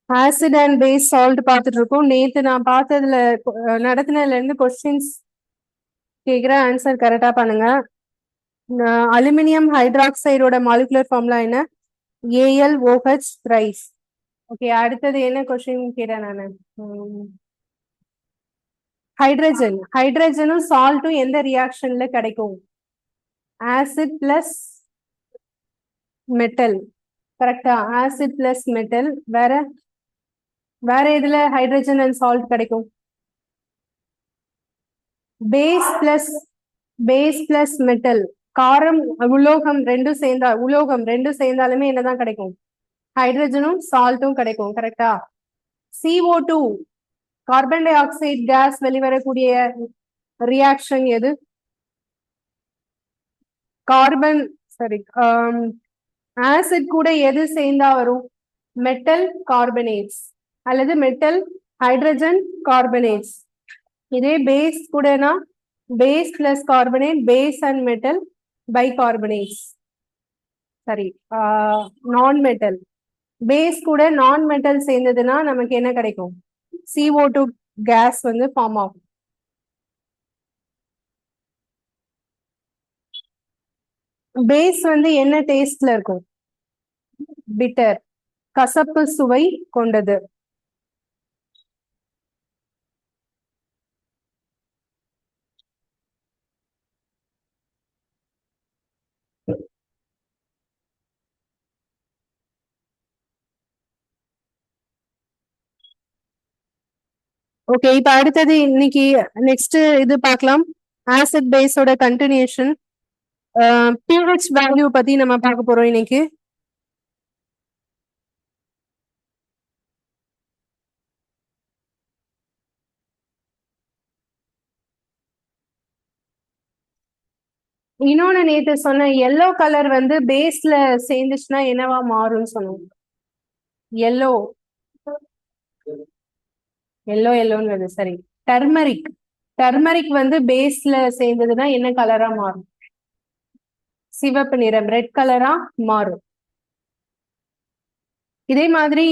Acid and base salt பார்த்துட்டு இருக்கோம். நேத்து நான் பார்த்ததுல நடத்தினதுல இருந்து கொஸ்டின்ஸ் கேட்குற ஆன்சர் கரெக்டா பண்ணுங்க. அலுமினியம் ஹைட்ராக்சைடோட மாலிகுலர் ஃபார்முலா என்ன? AlOH thrice. ஓகே, அடுத்தது என்ன கொஸ்டின் கேட்டேன் நானு? ஹைட்ரஜனும் சால்ட்டும் எந்த ரியாக்ஷன்ல கிடைக்கும்? Acid plus metal. கரெக்டா? Acid plus metal. வேற வேற எதுல ஹைட்ரஜன் அண்ட் சால்ட் கிடைக்கும்? Base plus metal. காரம் உலோகம் ரெண்டும் சேர்ந்தாலுமே என்னதான் கிடைக்கும்? ஹைட்ரஜனும் சால்ட்டும் கிடைக்கும். கரெக்டா? CO2 carbon dioxide gas வெளிவரக்கூடிய ரியாக்ஷன் எது? கார்பன் சாரி ஆசிட் கூட எது சேர்ந்தா வரும்? மெட்டல் கார்பனேட்ஸ் அல்லது மெட்டல் ஹைட்ரஜன் கார்பனேட்ஸ். இதே பேஸ் கூடனா base plus carbonate, base and metal bicarbonates. சரி, நான் மெட்டல். பேஸ் கூட நான் மெட்டல் சேர்ந்ததுன்னா நமக்கு என்ன கிடைக்கும்? CO2 கேஸ் வந்து ஃபார்ம் ஆகும். பேஸ் வந்து என்ன டேஸ்ட்ல இருக்கும்? பிட்டர், கசப்பு சுவை கொண்டது. ஓகே, இப்ப அடுத்தது இன்னைக்கு நெக்ஸ்ட் இது பார்க்கலாம். ஆசிட் பேஸோட கண்டினியூஷன். pH வேல்யூ பத்தி நம்ம பார்க்க போறோம் இன்னைக்கு. இன்னொன்னு நேத்து சொன்ன எல்லோ கலர் வந்து பேஸ்ல சேர்ந்துச்சுன்னா என்னவா மாறும்னு சொன்னோம். எல்லோ எல்லோன்னு சரி. டர்மரிக் வந்து பேஸ்ல சேர்ந்ததுன்னா என்ன கலரா மாறும்? சிவப்பு நிறம், ரெட் கலரா மாறும். இதே மாதிரி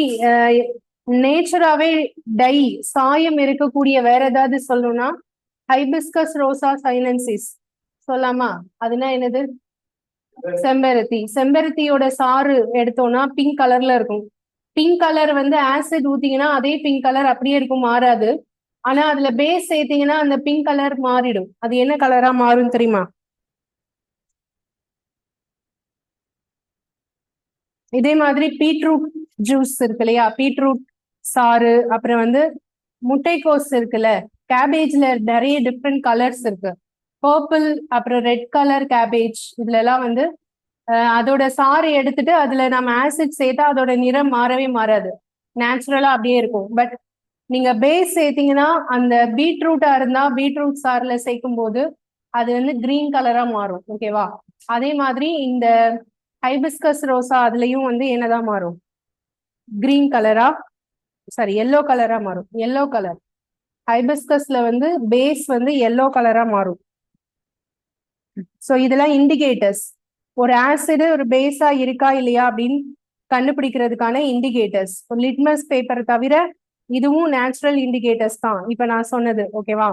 நேச்சராவே டை சாயம் இருக்கக்கூடிய வேற ஏதாவது சொல்லணும்னா ஹைபிஸ்கஸ் ரோசா சைனன்சிஸ் சொல்லாமா? அதுனா என்னது? செம்பருத்தியோட சாறு எடுத்தோம்னா பிங்க் கலர்ல இருக்கும். பிங்க் கலர் வந்து ஆசிட் ஊத்தீங்கன்னா அதே பிங்க் கலர் அப்படியே இருக்கும், மாறாது. ஆனா அதுல பேஸ் சேர்த்தீங்கன்னா அந்த பிங்க் கலர் மாறிடும். அது என்ன கலரா மாறும் தெரியுமா? இதே மாதிரி பீட்ரூட் ஜூஸ் இருக்கு இல்லையா? பீட்ரூட் சாறு, அப்புறம் வந்து முட்டைக்கோஸ் இருக்குல்ல, கேபேஜ்ல நிறைய டிஃப்ரெண்ட் கலர்ஸ் இருக்கு. பர்பிள், அப்புறம் ரெட் கலர் கேபேஜ், இதுல எல்லாம் வந்து அதோட சாறு எடுத்துட்டு அதுல நம்ம ஆசிட் சேர்த்தா அதோட நிறம் மாறவே மாறாது, நேச்சுரலா அப்படியே இருக்கும். பட் நீங்க பேஸ் சேர்த்தீங்கன்னா அந்த பீட்ரூட்டா இருந்தா பீட்ரூட் சாறுல சேர்க்கும் போது அது வந்து கிரீன் கலரா மாறும். ஓகேவா? அதே மாதிரி இந்த ஹைபிஸ்கஸ் ரோசா அதுலயும் வந்து என்னதான் மாறும்? கிரீன் கலரா, சாரி எல்லோ கலரா மாறும். எல்லோ கலர் ஹைபிஸ்கஸ்ல வந்து பேஸ் வந்து எல்லோ கலரா மாறும். ஸோ இதெல்லாம் இண்டிகேட்டர்ஸ், ஒரு ஆசிட் ஒரு பேஸா இருக்கா இல்லையா அப்படின்னு கண்டுபிடிக்கிறதுக்கான இண்டிகேட்டர்ஸ். லிட்மஸ் பேப்பர் தவிர இதுவும் நேச்சுரல் இண்டிகேட்டர்ஸ் தான் இப்ப நான் சொன்னது. ஓகேவா?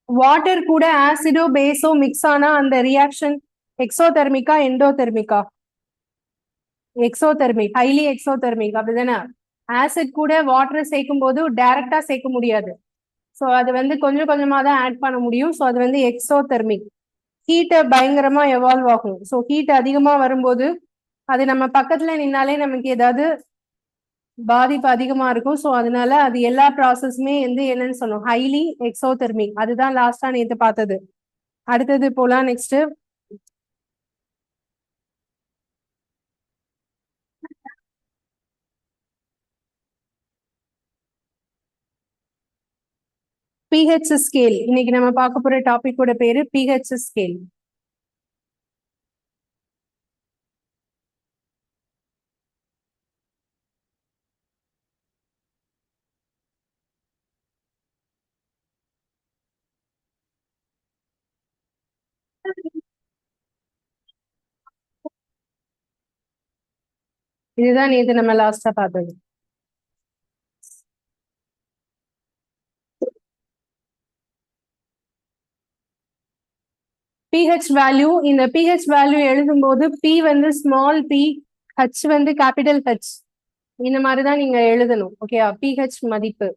வாட்டர் கூட ஆசிடோ பேஸோ மிக்ஸ் ஆனா அந்த ரியாக்ஷன் எக்ஸோதெர்மிக்கா எண்டோதெர்மிக்கா? எக்ஸோதெர்மிக், ஹைலி எக்ஸோதெர்மிக், அப்படிதானே? ஆசிட் கூட வாட்டர் சேர்க்கும் போது டைரக்டா சேர்க்க முடியாது. ஸோ அது வந்து கொஞ்சம் கொஞ்சமா தான் ஆட் பண்ண முடியும். ஸோ அது வந்து எக்ஸோதெர்மிக். ஹீட்டை பயங்கரமா எவால்வ் ஆகும். ஸோ ஹீட் அதிகமா வரும்போது அது நம்ம பக்கத்துல நின்னாலே நமக்கு ஏதாவது பாதிப்பு அதிகமா இருக்கும். ஸோ அதனால அது எல்லா ப்ராசஸுமே வந்து என்னன்னு சொன்னோம், ஹைலி எக்ஸோதெர்மிக். அதுதான் லாஸ்டா நேற்று பார்த்தது. அடுத்தது போலாம். Next pH scale. இன்னைக்கு நம்ம பார்க்க போற டாபிக்கோட பேரு பிஹெச் ஸ்கேல். இதுதான் நேத்து நம்ம லாஸ்டா பார்த்தது. pH வேல்யூ, இந்த pH வேல்யூ எழுதும்போது P வந்து ஸ்மால் p, H வந்து கேபிட்டல் H, இந்த மாதிரி தான் நீங்க எழுதணும். ஓகேயா? pH மதிப்பு.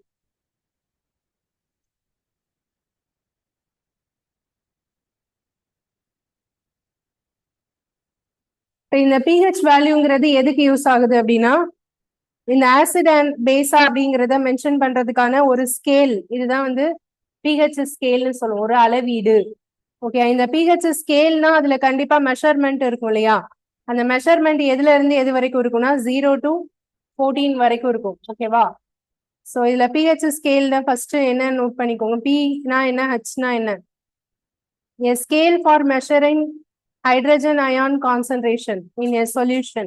இந்த pH வேல்யூங்கிறது எதுக்கு யூஸ் ஆகுது அப்படின்னா, இந்த ஆசிட் அண்ட் பேஸா அப்படிங்கிறத மென்ஷன் பண்றதுக்கான ஒரு ஸ்கேல், இதுதான் வந்து pH ஸ்கேல்னு சொல்லுவோம், ஒரு அளவீடு. ஓகே, இந்த pH ஸ்கேல்னா அதுல கண்டிப்பா மெஷர்மெண்ட் இருக்கும் இல்லையா? அந்த மெஷர்மெண்ட் எதுல இருந்து எது வரைக்கும் இருக்கும்னா 0 to 14 வரைக்கும் இருக்கும். ஓகேவா? சோ இதுல pH ஸ்கேல்ல ஃபர்ஸ்ட் என்ன நோட் பண்ணிக்கோங்க. P-னா என்ன, H-னா என்ன? A scale for measuring hydrogen ion concentration in a solution.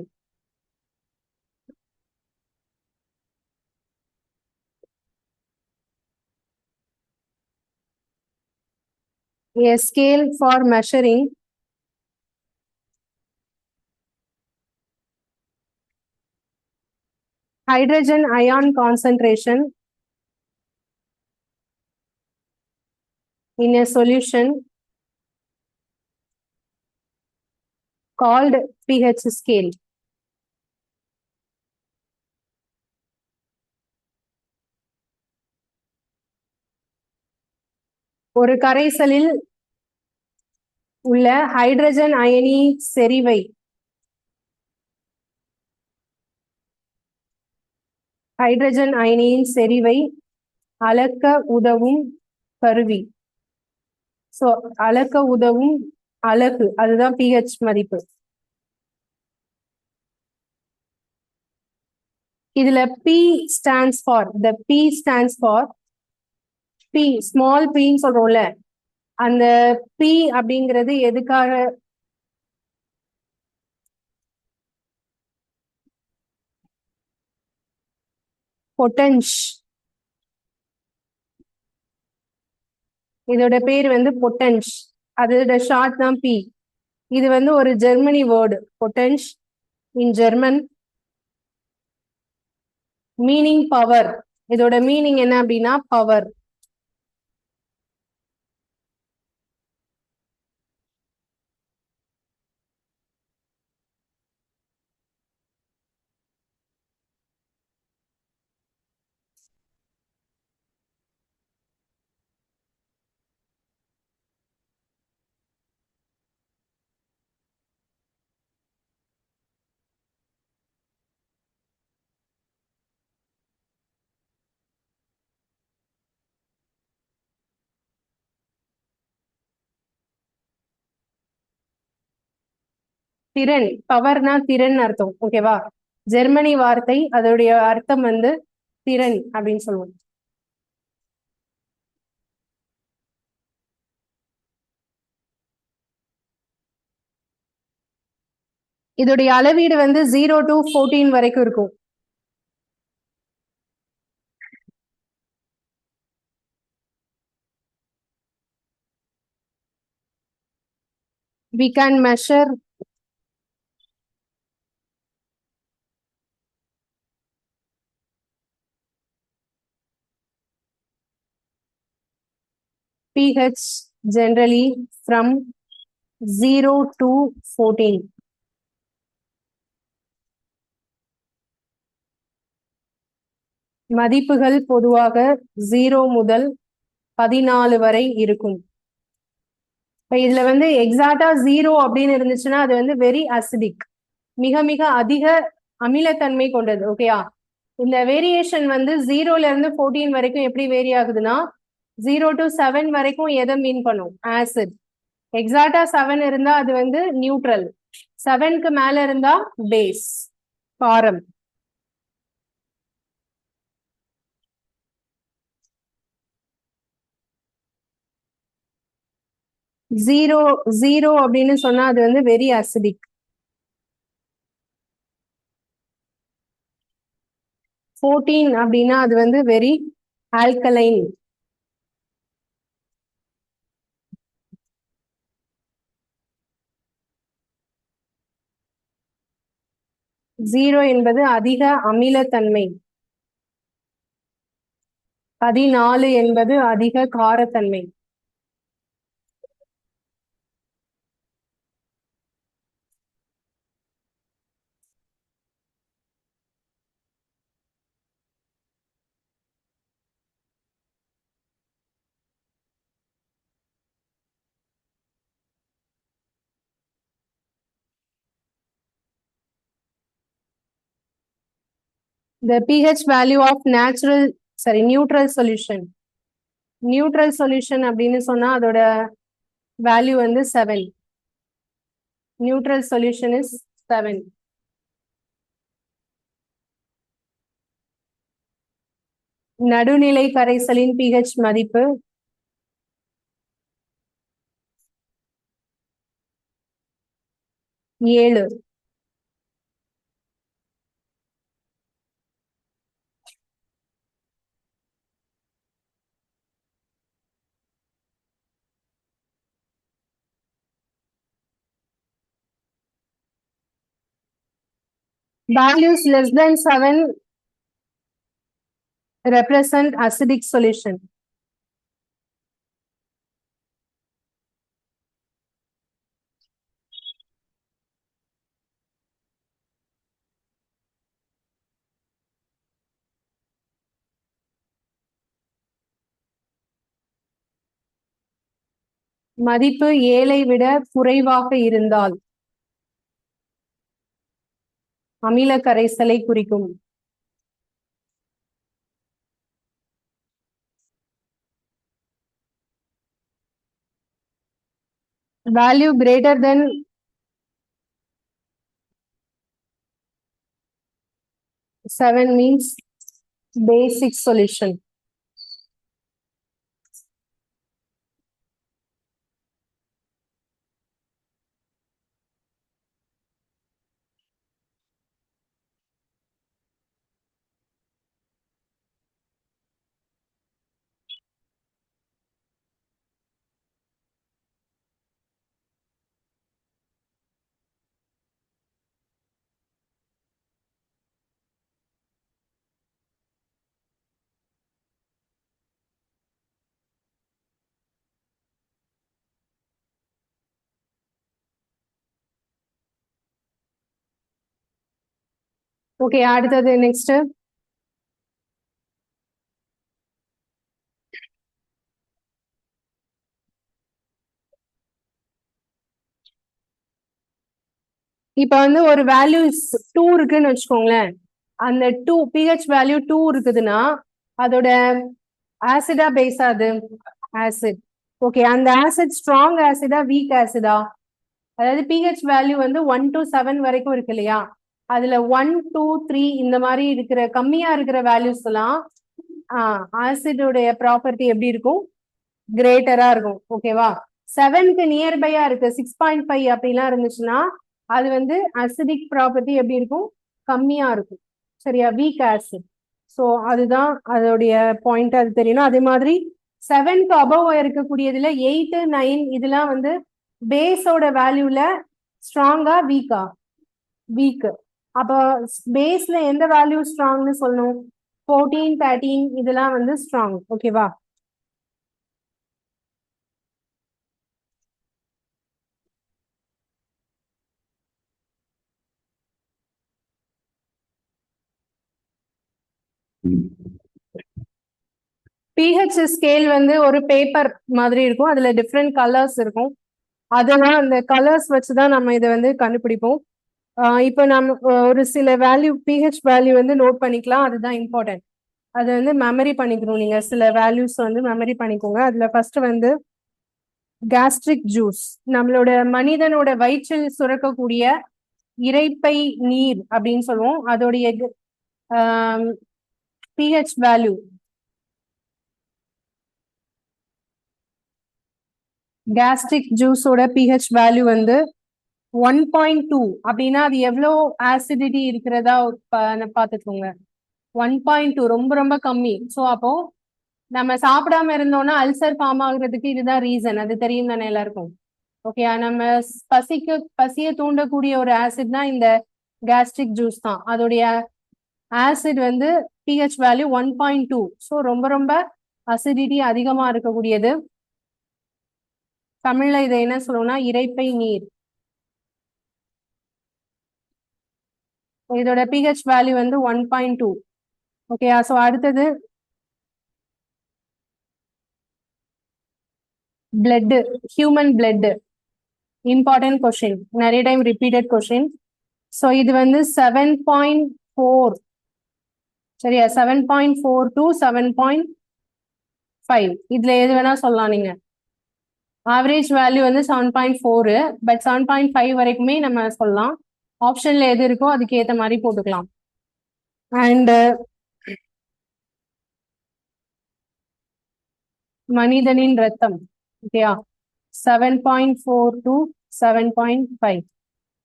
A scale for measuring hydrogen ion concentration in a solution called pH scale. ஒரு கரைசலில் உள்ள ஹைட்ரஜன் அயனி செறிவை ஹைட்ரஜன் அயனியின் செறிவை அளக்க உதவும் கருவி. சோ அளக்க உதவும் அலகு, அதுதான் pH மதிப்பு. இதுல P stands for, the P stands for P, small p ன்னு சொல்றோம்ல, அந்த P அப்படிங்கிறது எதுக்காக? பொட்டன்ஷ், இதோட பேர் வந்து பொட்டன்ஷ், அதோட ஷார்ட் தான் P. இது வந்து ஒரு ஜெர்மனி வேர்டு, பொட்டன்ஷ் இன் ஜெர்மன், மீனிங் பவர். இதோட மீனிங் என்ன அப்படின்னா பவர். திறன், பவர்னா திறன் அர்த்தம். ஓகேவா? ஜெர்மனி வார்த்தை, அதோடைய அர்த்தம் வந்து திறன் அப்படின்னு சொல்லுவோம். இதோடைய அளவீடு வந்து 0 to 14 வரைக்கும் இருக்கும். We can measure pH generally from 0 to 14. மதிப்புகள் பொதுவாக 0 முதல் 14 வரை இருக்கும். இப்ப இதுல வந்து எக்ஸாக்டா 0 அப்படின்னு இருந்துச்சுன்னா அது வந்து வெரி அசிடிக், மிக மிக அதிக அமிலத்தன்மை கொண்டது. ஓகேயா? இந்த வேரியேஷன் வந்து 0ல இருந்து 14 வரைக்கும் எப்படி வேரி ஆகுதுன்னா 0 to 7 வரைக்கும் எதை மீன் பண்ணும்? ஆசிட். எக்ஸாக்டா 7 இருந்தா அது வந்து நியூட்ரல், 7க்கு மேல இருந்தா பேஸ், காரம். 0 அப்படின்னு சொன்னா அது வந்து வெரி அசிடிக். 14 அப்படின்னா அது வந்து வெரி ஆல்கலைன். 0 என்பது அதிக அமிலத்தன்மை. 14 என்பது அதிக காரத்தன்மை. The pH value of neutral solution. Neutral solution அப்படின்னு சொன்னா அதோட வேல்யூ வந்து 7. Neutral solution is 7. நடுநிலை கரைசலின் pH மதிப்பு 7. Values less than 7 represent acidic solution. மதிப்பு 7 விட குறைவாக இருந்தால் அமில கரைசலை குறிக்கும். Value greater than 7 means basic solution. Okay, அடுத்தது next. இப்ப வந்து ஒரு வேல்யூ 2 இருக்குன்னு வச்சுக்கோங்களேன். அந்த 2 pH வேல்யூ 2 இருக்குதுன்னா அதோட ஆசிடா பேஸா அது ஆசிட். ஓகே, அந்த ஆசிட் ஸ்ட்ராங் ஆசிடா வீக் ஆசிடா? அதாவது pH வேல்யூ வந்து 1 to 7 வரைக்கும் இருக்கு இல்லையா? அதுல 1, 2, 3 இந்த மாதிரி இருக்கிற கம்மியா இருக்கிற வேல்யூஸ் எல்லாம் ஆசிடோடைய ப்ராப்பர்ட்டி எப்படி இருக்கும்? கிரேட்டரா இருக்கும். ஓகேவா? 7க்கு நியர்பையா இருக்கு 6.5 அப்படிலாம் இருந்துச்சுன்னா அது வந்து அசிடிக் ப்ராப்பர்ட்டி எப்படி இருக்கும்? கம்மியா இருக்கும். சரியா? Week acid. ஸோ அதுதான் அதோடைய பாயிண்ட், அது தெரியணும். அதே மாதிரி 7க்கு அபவ் இருக்கக்கூடியதுல 8, 9 இதெல்லாம் வந்து பேஸோட வேல்யூல ஸ்ட்ராங்கா வீக்கா? வீக். அப்போ பேஸ்ல எந்த வேல்யூ ஸ்ட்ராங்னு சொல்லணும்? 14, 13 இதெல்லாம் வந்து ஸ்ட்ராங். ஓகேவா? பிஹெச் ஸ்கேல் வந்து ஒரு பேப்பர் மாதிரி இருக்கும். அதுல டிஃப்ரெண்ட் கலர்ஸ் இருக்கும். அதெல்லாம் அந்த கலர்ஸ் வச்சுதான் நம்ம இதை வந்து கண்டுபிடிப்போம். இப்போ நம்ம ஒரு சில வேல்யூ பிஹெச் வேல்யூ வந்து நோட் பண்ணிக்கலாம். அதுதான் இம்பார்ட்டன்ட். அதை வந்து மெமரி பண்ணிக்கணும். நீங்க சில வேல்யூஸ் வந்து மெமரி பண்ணிக்கோங்க. அதுல ஃபர்ஸ்ட் வந்து கேஸ்ட்ரிக் ஜூஸ், நம்மளோட மனிதனோட வயிற்றில் சுரக்கக்கூடிய இரைப்பை நீர் அப்படின்னு சொல்லுவோம். அதோடைய பிஹெச் வேல்யூ கேஸ்ட்ரிக் ஜூஸோட பிஹெச் வேல்யூ வந்து 1.2 அப்படின்னா அது எவ்வளோ ஆசிடிட்டி இருக்கிறதா பார்த்துக்கோங்க. 1.2 ரொம்ப ரொம்ப கம்மி. ஸோ அப்போ நம்ம சாப்பிடாம இருந்தோம்னா அல்சர் ஃபார்ம் ஆகுறதுக்கு இதுதான் ரீசன். அது தெரியும் தானே எல்லாருக்கும்? ஓகே, நம்ம பசியை தூண்டக்கூடிய ஒரு ஆசிட் தான் இந்த கேஸ்ட்ரிக் ஜூஸ் தான். அதோடைய ஆசிட் வந்து பிஹெச் வேல்யூ 1.2. ஸோ ரொம்ப ரொம்ப அசிடிட்டி அதிகமா இருக்கக்கூடியது. தமிழ்ல இதை என்ன சொல்லுவோம்னா இரைப்பை நீர். இதோட பிஹெச் வேல்யூ வந்து 1.2. ஓகே, ஸோ அடுத்தது blood, human blood. Important question, நிறைய டைம் ரிப்பீட்டட் கொஸ்டின். ஸோ இது வந்து 7.4. சரியா, 7.4 to 7.5. இதுல எது வேணா சொல்லலாம் நீங்க. ஆவரேஜ் வேல்யூ வந்து 7.4, பட் 7.5 வரைக்குமே நம்ம சொல்லலாம். ஆப்ஷன்ல எது இருக்கோ அதுக்கு ஏத்த மாதிரி போட்டுக்கலாம். அண்ட் மனிதனின் ரத்தம், ஓகேயா, 7.4 to 7.5.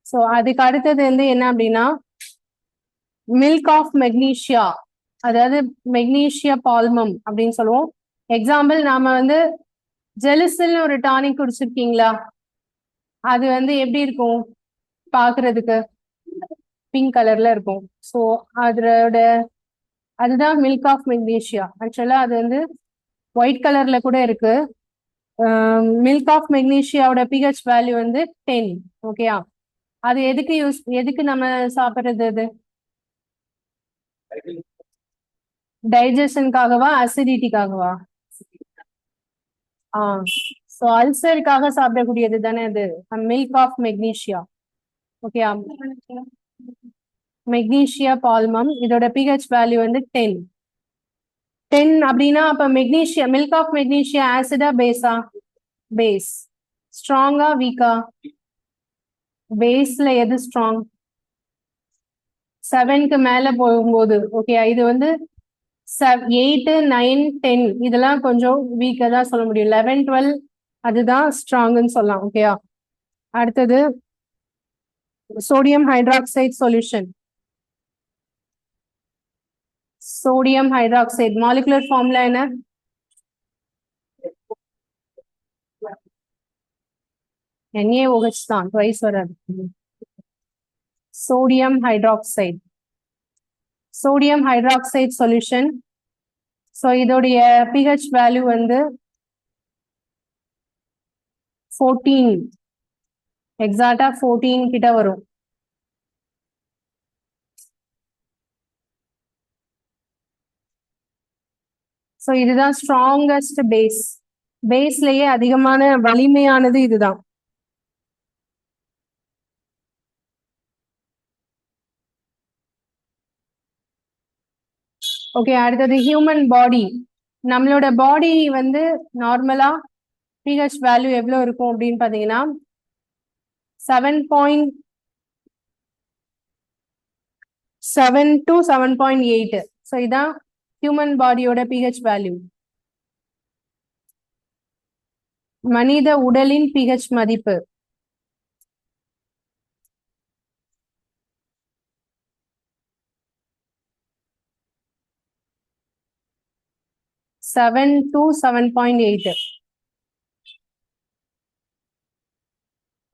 ஸோ அதுக்கு அடுத்தது வந்து என்ன அப்படின்னா மில்க் ஆஃப் மெக்னீஷியா, அதாவது மெக்னீஷியா பால்மம் அப்படின்னு சொல்லுவோம். எக்ஸாம்பிள், நாம வந்து ஜெலிசில்னு ஒரு டானிக் குடிச்சிருக்கீங்களா? அது வந்து எப்படி இருக்கும் பாக்குறதுக்கு? பிங்க் கலர்ல இருக்கும். ஸோ அதோட அதுதான் மில்க் ஆஃப் மெக்னீஷியா. ஆக்சுவலா அது வந்து ஒயிட் கலர்ல கூட இருக்கு. மில்க் ஆஃப் மெக்னீஷியாவோட பிஹெச் வேல்யூ வந்து 10. ஓகேயா, அது எதுக்கு நம்ம சாப்பிடுறது? அது டைஜஷனுக்காகவா, அசிடிட்டிக்காகவா? ஸோ அல்சருக்காக சாப்பிடக்கூடியது தானே அது, milk of magnesia. Okay, magnesia பால்மம், இதோட பிஹெச் வேல்யூ வந்து 10. 10 அப்படின்னா அப்ப மெக்னீஷியா, மில்க் ஆஃப் மெக்னீஷியா ஆசிடா பேஸா? பேஸ். ஸ்ட்ராங்கா வீக்கா? பேஸ்ல எது ஸ்ட்ராங்? 7க்கு மேல போகும்போது. ஓகே, இது வந்து 8, 9, 10 இதெல்லாம் கொஞ்சம் வீக்கா தான் சொல்ல முடியும். 11, 12 அதுதான் ஸ்ட்ராங்னு சொல்லலாம். ஓகேயா, அடுத்தது sodium hydroxide solution. Sodium hydroxide molecular formula என்ன? NaOH தான், ட்வைஸ் வராது. Sodium hydroxide, sodium hydroxide solution. So இதோடைய பிஹெச் வேல்யூ வந்து 14, எக்ஸாக்டா 14 கிட்ட வரும். ஸோ இதுதான் ஸ்ட்ராங்கஸ்ட் பேஸ். பேஸ்லயே அதிகமான வலிமையானது இதுதான். ஓகே, அடுத்தது ஹியூமன் பாடி. நம்மளோட பாடி வந்து நார்மலா பிஹெச் வேல்யூ எவ்வளவு இருக்கும் அப்படின்னு பாத்தீங்கன்னா 7.7 to 7.8. ஸோ இதான் ஹியூமன் பாடியோட பிஹெச் வேல்யூ. மனித உடலின் பிஹெச் மதிப்பு 7 to 7.8.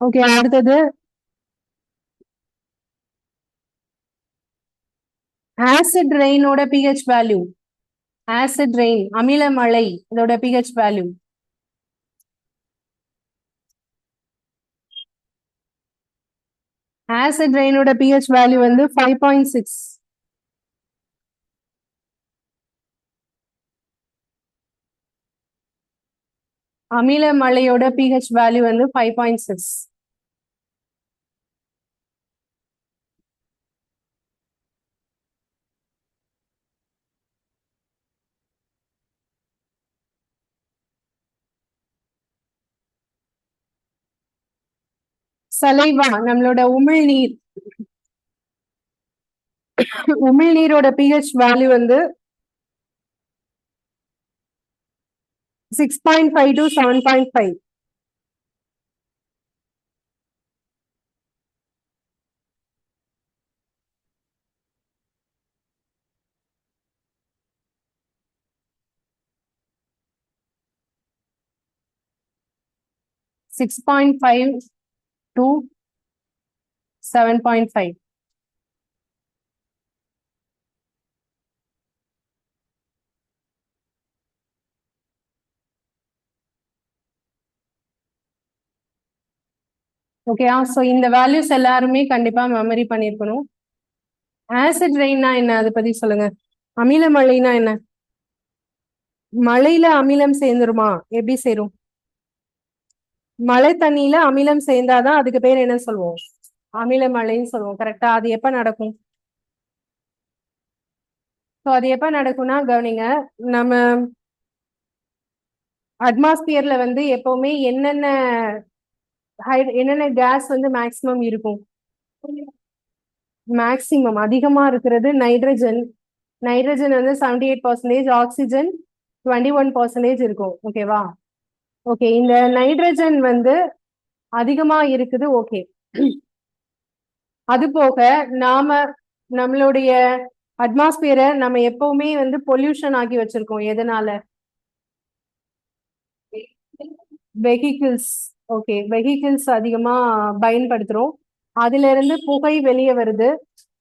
ஓகே, அடுத்தது ஆசிட் ரெயினோட பிஹெச் வேல்யூ. ஆசிட் ரெயின், அமில மழை, இதோட பிஹெச் வேல்யூ. ஆசிட் ரெயினோட பிஹெச் வேல்யூ வந்து 5.6. அமில மழையோட பிஹெச் வேல்யூ வந்து 5.6. சலைவா, நம்மளோட உமிழ்நீர். உமிழ்நீரோட பிஹெச் வேல்யூ வந்து 6.5 to 7.5. to 7.5. ஓகேயா? ஸோ இந்த வேல்யூஸ் எல்லாருமே கண்டிப்பா மெமரி பண்ணிருக்கணும். ஆசிட் ரெயின்னா என்ன, அதை பத்தி சொல்லுங்க. அமில மழைனா என்ன? மழையில அமிலம் சேர்ந்துருமா? எப்படி சேரும்? மழை தண்ணியில அமிலம் சேர்ந்தாதான் அதுக்கு பேர் என்ன சொல்லுவோம்? அமில மழைன்னு சொல்லுவோம். கரெக்டா? அது எப்ப நடக்கும்? ஸோ அது எப்ப நடக்கும்னா கவனிங்க, நம்ம அட்மாஸ்பியர்ல வந்து எப்பவுமே என்னென்ன கேஸ் வந்து மேக்சிமம் இருக்கும்? மேக்சிமம் அதிகமா இருக்கிறது நைட்ரஜன். நைட்ரஜன் வந்து 78%, ஆக்சிஜன் 21% இருக்கும். ஓகேவா? ஓகே, இந்த நைட்ரஜன் வந்து அதிகமா இருக்குது. ஓகே, அது போக நாம நம்மளுடைய அட்மாஸ்பியரை நம்ம எப்பவுமே வந்து பொல்யூஷன் ஆக்கி வச்சிருக்கோம். எதனால? வெஹிக்கிள்ஸ். ஓகே, வெஹிக்கிள்ஸ் அதிகமா பயன்படுத்துறோம். அதுல இருந்து புகை வெளியே வருது.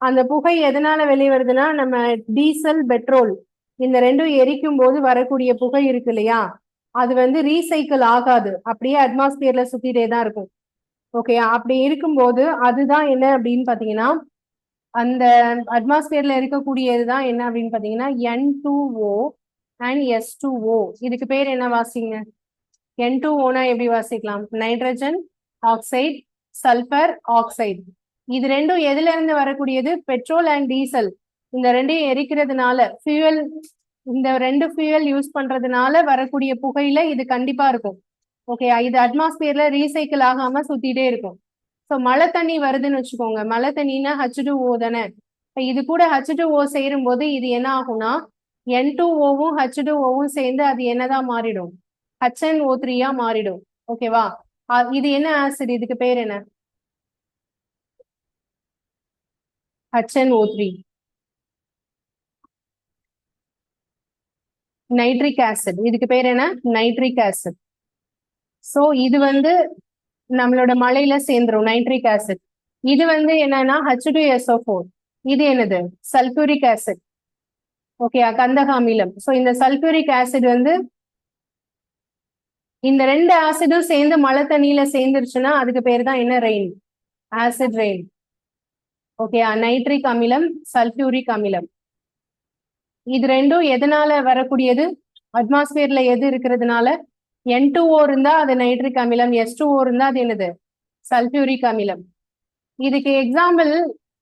அந்த புகை எதனால வெளியே வருதுன்னா, நம்ம டீசல், பெட்ரோல் இந்த ரெண்டும் எரிக்கும் போது வரக்கூடிய புகை இருக்கு இல்லையா, அது வந்து ரீசைக்கிள் ஆகாது, அப்படியே அட்மாஸ்பியர்ல சுத்திட்டே தான் இருக்கும். ஓகே, அப்படி இருக்கும்போது அதுதான் என்ன அப்படின்னு பாத்தீங்கன்னா, அந்த அட்மாஸ்பியர்ல இருக்கக்கூடியதுதான் என்ன அப்படின்னு பாத்தீங்கன்னா N2O அண்ட் S2O. இதுக்கு பேர் என்ன வாசிங்க? N2O எப்படி வாசிக்கலாம்? Nitrogen oxide, sulphur oxide. இது ரெண்டும் எதுல இருந்து வரக்கூடியது? பெட்ரோல் அண்ட் டீசல் இந்த ரெண்டையும் எரிக்கிறதுனால ஃபியூயல், இந்த ரெண்டு ஃபியூயல் யூஸ் பண்றதுனால வரக்கூடிய புகையில இது கண்டிப்பா இருக்கும். ஓகே, இது அட்மாஸ்பியர்ல ரீசைக்கிள் ஆகாம சுத்திட்டே இருக்கும். ஸோ மழை தண்ணி வருதுன்னு வச்சுக்கோங்க, மழை தண்ணினா H2O தானே. இது கூட H2O சேரும் போது இது என்ன ஆகும்னா N2Oவும் H2Oவும் சேர்ந்து அது என்னதான் மாறிடும்? HNO3 மாறிடும். ஓகேவா? இது என்ன ஆசிட்? இதுக்கு பேர் என்ன? HNO3. Nitric acid. இதுக்கு பேர் என்ன? Nitric acid. சோ இது வந்து நம்மளோட மழையில சேர்ந்துரும் நைட்ரிக் ஆசிட். இது வந்து என்னன்னா H2SO4. இது என்னது? Sulphuric acid. ஓகே, கந்தக அமிலம். சோ இந்த சல்பூரிக் ஆசிட் வந்து இந்த ரெண்டு ஆசிடும் சேர்ந்து மழை தண்ணியில சேர்ந்துருச்சுன்னா அதுக்கு பேர் தான் என்ன? Rain. Acid rain. Okay, nitric அமிலம், சல்பூரிக் அமிலம். இது ரெண்டும் எதனால வரக்கூடியது? அட்மாஸ்பியர்ல எது இருக்கிறதுனால? N2O இருந்தா அது நைட்ரிக் அமிலம், S2O இருந்தா அது என்னது? சல்பூரிக் அமிலம். இதுக்கு எக்ஸாம்பிள்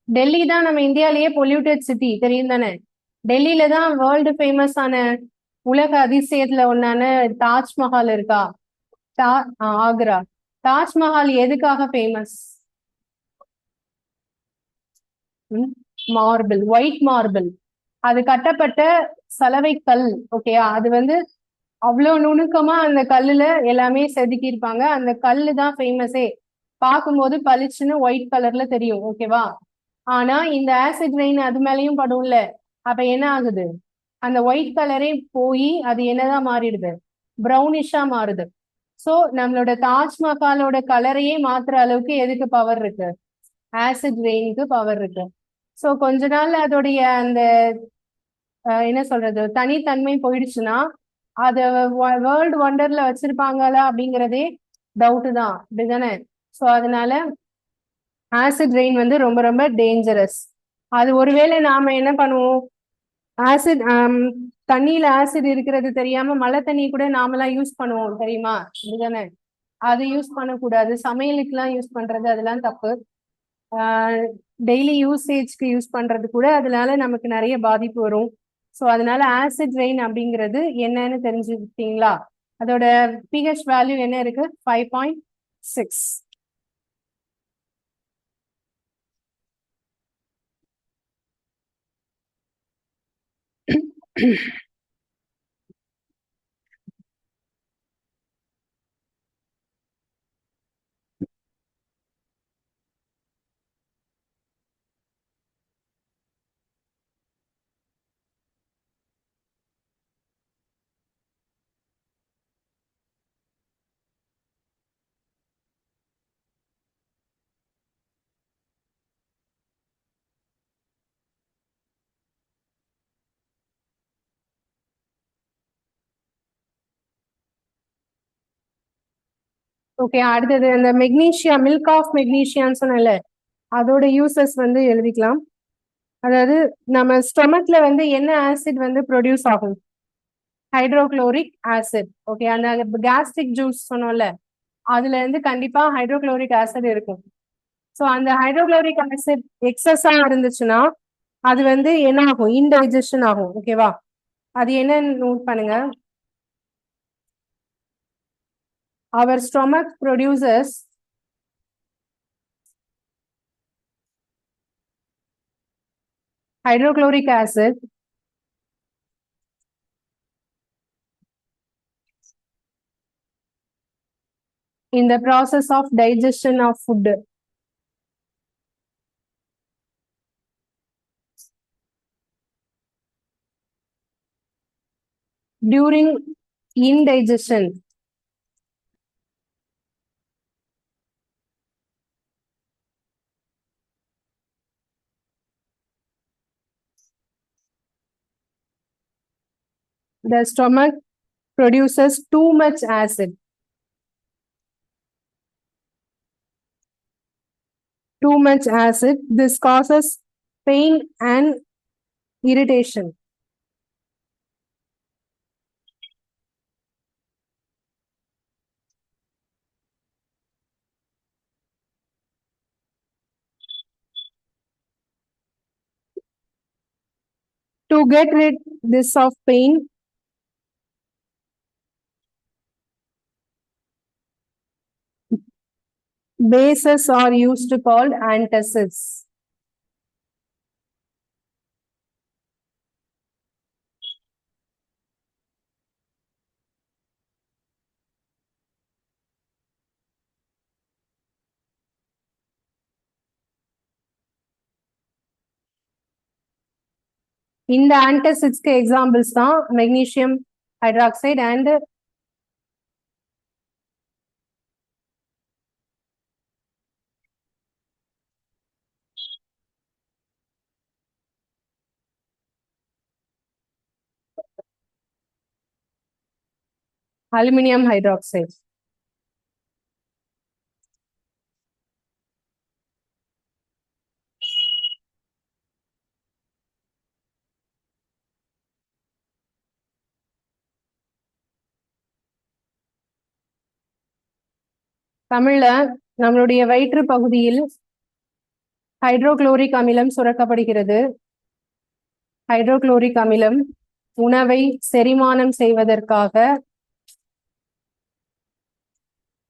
டெல்லி தான் நம்ம இந்தியாலேயே பொல்யூட்டட் சிட்டி, தெரியும் தானே? டெல்லியில தான் வேர்ல்டு ஃபேமஸ் ஆன உலக அதிசயத்துல ஒன்னான தாஜ்மஹால் இருக்கா? ஆக்ரா. தாஜ்மஹால் எதுக்காக ஃபேமஸ்? Marble, white marble. அது கட்டப்பட்ட சலவை கல். ஓகேயா? அது வந்து அவ்வளவு நுணுக்கமா அந்த கல்லுல எல்லாமே செதுக்கி இருப்பாங்க. அந்த கல்லு தான் ஃபேமஸே. பார்க்கும்போது பளிச்சுன்னு ஒயிட் கலர்ல தெரியும். ஓகேவா? ஆனா இந்த ஆசிட் ரெயின் அது மேலயும் படும்ல, அப்ப என்ன ஆகுது? அந்த ஒயிட் கலரே போய் அது என்னதான் மாறிடுது? ப்ரௌனிஷா மாறுது. சோ நம்மளோட தாஜ்மஹாலோட கலரையே மாத்துற அளவுக்கு எதுக்கு பவர் இருக்கு? ஆசிட் ரெயினுக்கு பவர் இருக்கு. சோ கொஞ்ச நாள் அதோடைய அந்த என்ன சொல்றது, தனித்தன்மை போயிடுச்சுன்னா அத வேர்ல்டு வண்டர்ல வச்சிருப்பாங்களா அப்படிங்கிறதே டவுட் தான், அப்படிதானே? சோ அதனால ஆசிட் ரெயின் வந்து ரொம்ப ரொம்ப டேஞ்சரஸ். அது ஒருவேளை நாம என்ன பண்ணுவோம், ஆசிட் தண்ணியில ஆசிட் இருக்கிறது தெரியாம மழை தண்ணி கூட நாமெல்லாம் யூஸ் பண்ணுவோம், தெரியுமா? அப்படிதானே? அது யூஸ் பண்ணக்கூடாது. சமையலுக்குலாம் யூஸ் பண்றது அதெல்லாம் தப்பு. டெய்லி யூசேஜ்க்கு யூஸ் பண்றது கூட அதனால நமக்கு நிறைய பாதிப்பு வரும். ஸோ அதனால ஆசிட் ரெயின் அப்படிங்கிறது என்னன்னு தெரிஞ்சுக்கிட்டீங்களா? அதோட பிஹெச் வேல்யூ என்ன இருக்கு? 5.6. ஓகே, அடுத்தது அந்த மெக்னீஷியா, மில்க் ஆஃப் மெக்னீஷியான்னு சொன்னல, அதோட யூசஸ் வந்து எழுதிக்கலாம். அதாவது நம்ம ஸ்டொமக்ல வந்து என்ன ஆசிட் வந்து ப்ரொடியூஸ் ஆகும்? Hydrochloric acid. ஓகே, அந்த கேஸ்ட்ரிக் ஜூஸ் சொன்னோம்ல, அதுல இருந்து கண்டிப்பா ஹைட்ரோகுளோரிக் ஆசிட் இருக்கும். ஸோ அந்த ஹைட்ரோகுளோரிக் ஆசிட் எக்ஸஸா இருந்துச்சுன்னா அது வந்து என்ன ஆகும்? இன்டைஜஷன் ஆகும். ஓகேவா? அது என்னன்னு நோட் பண்ணுங்க. அவர் stomach produces hydrochloric acid in the process of digestion of food. During indigestion, the stomach produces too much acid. Too much acid. This causes pain and irritation. To get rid this of pain, bases are used called antacids. இந்த ஆன்டாசிட்ஸ்க்கு examples தான் magnesium hydroxide and aluminium hydroxide. தமிழ்ல நம்மளுடைய வயிற்று பகுதியில் hydrochloric அமிலம் சுரக்கப்படுகிறது. Hydrochloric அமிலம் உணவை செரிமானம் செய்வதற்காக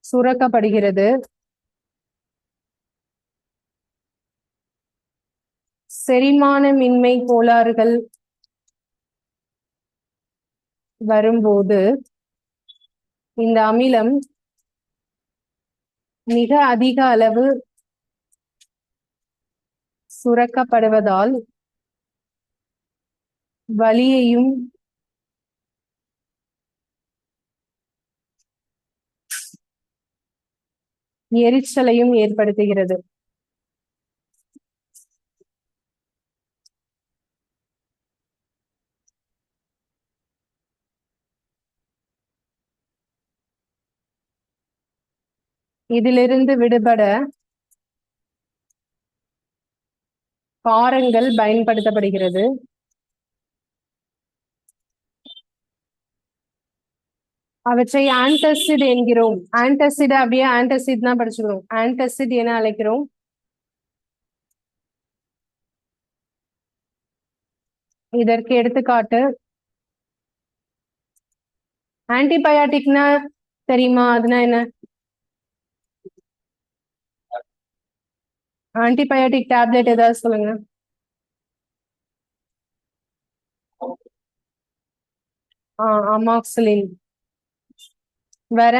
சுரக்கப்படுகிறது. செரிமானமின்மை கோளாறுகள் வரும்போது இந்த அமிலம் மிக அதிக அளவு சுரக்கப்படுவதால் வலியையும் எரிச்சலையும் ஏற்படுத்துகிறது. இதிலிருந்து விடுபட காரங்கள் பயன்படுத்தப்படுகிறது. அவற்றை ஆன்டாசிட் என்கிறோம். ஆன்டாசிட் அப்படியே ஆன்டாசிட் தான் படிச்சுக்கிறோம். ஆன்டாசிட் என அழைக்கிறோம். இதற்கு எடுத்துக்காட்டு ஆன்டிபயாட்டிக்னா தெரியுமா? அதுனா என்ன? ஆன்டிபயாட்டிக் டேப்லெட் ஏதாவது சொல்லுங்க. அமாக்சிலின். வேற?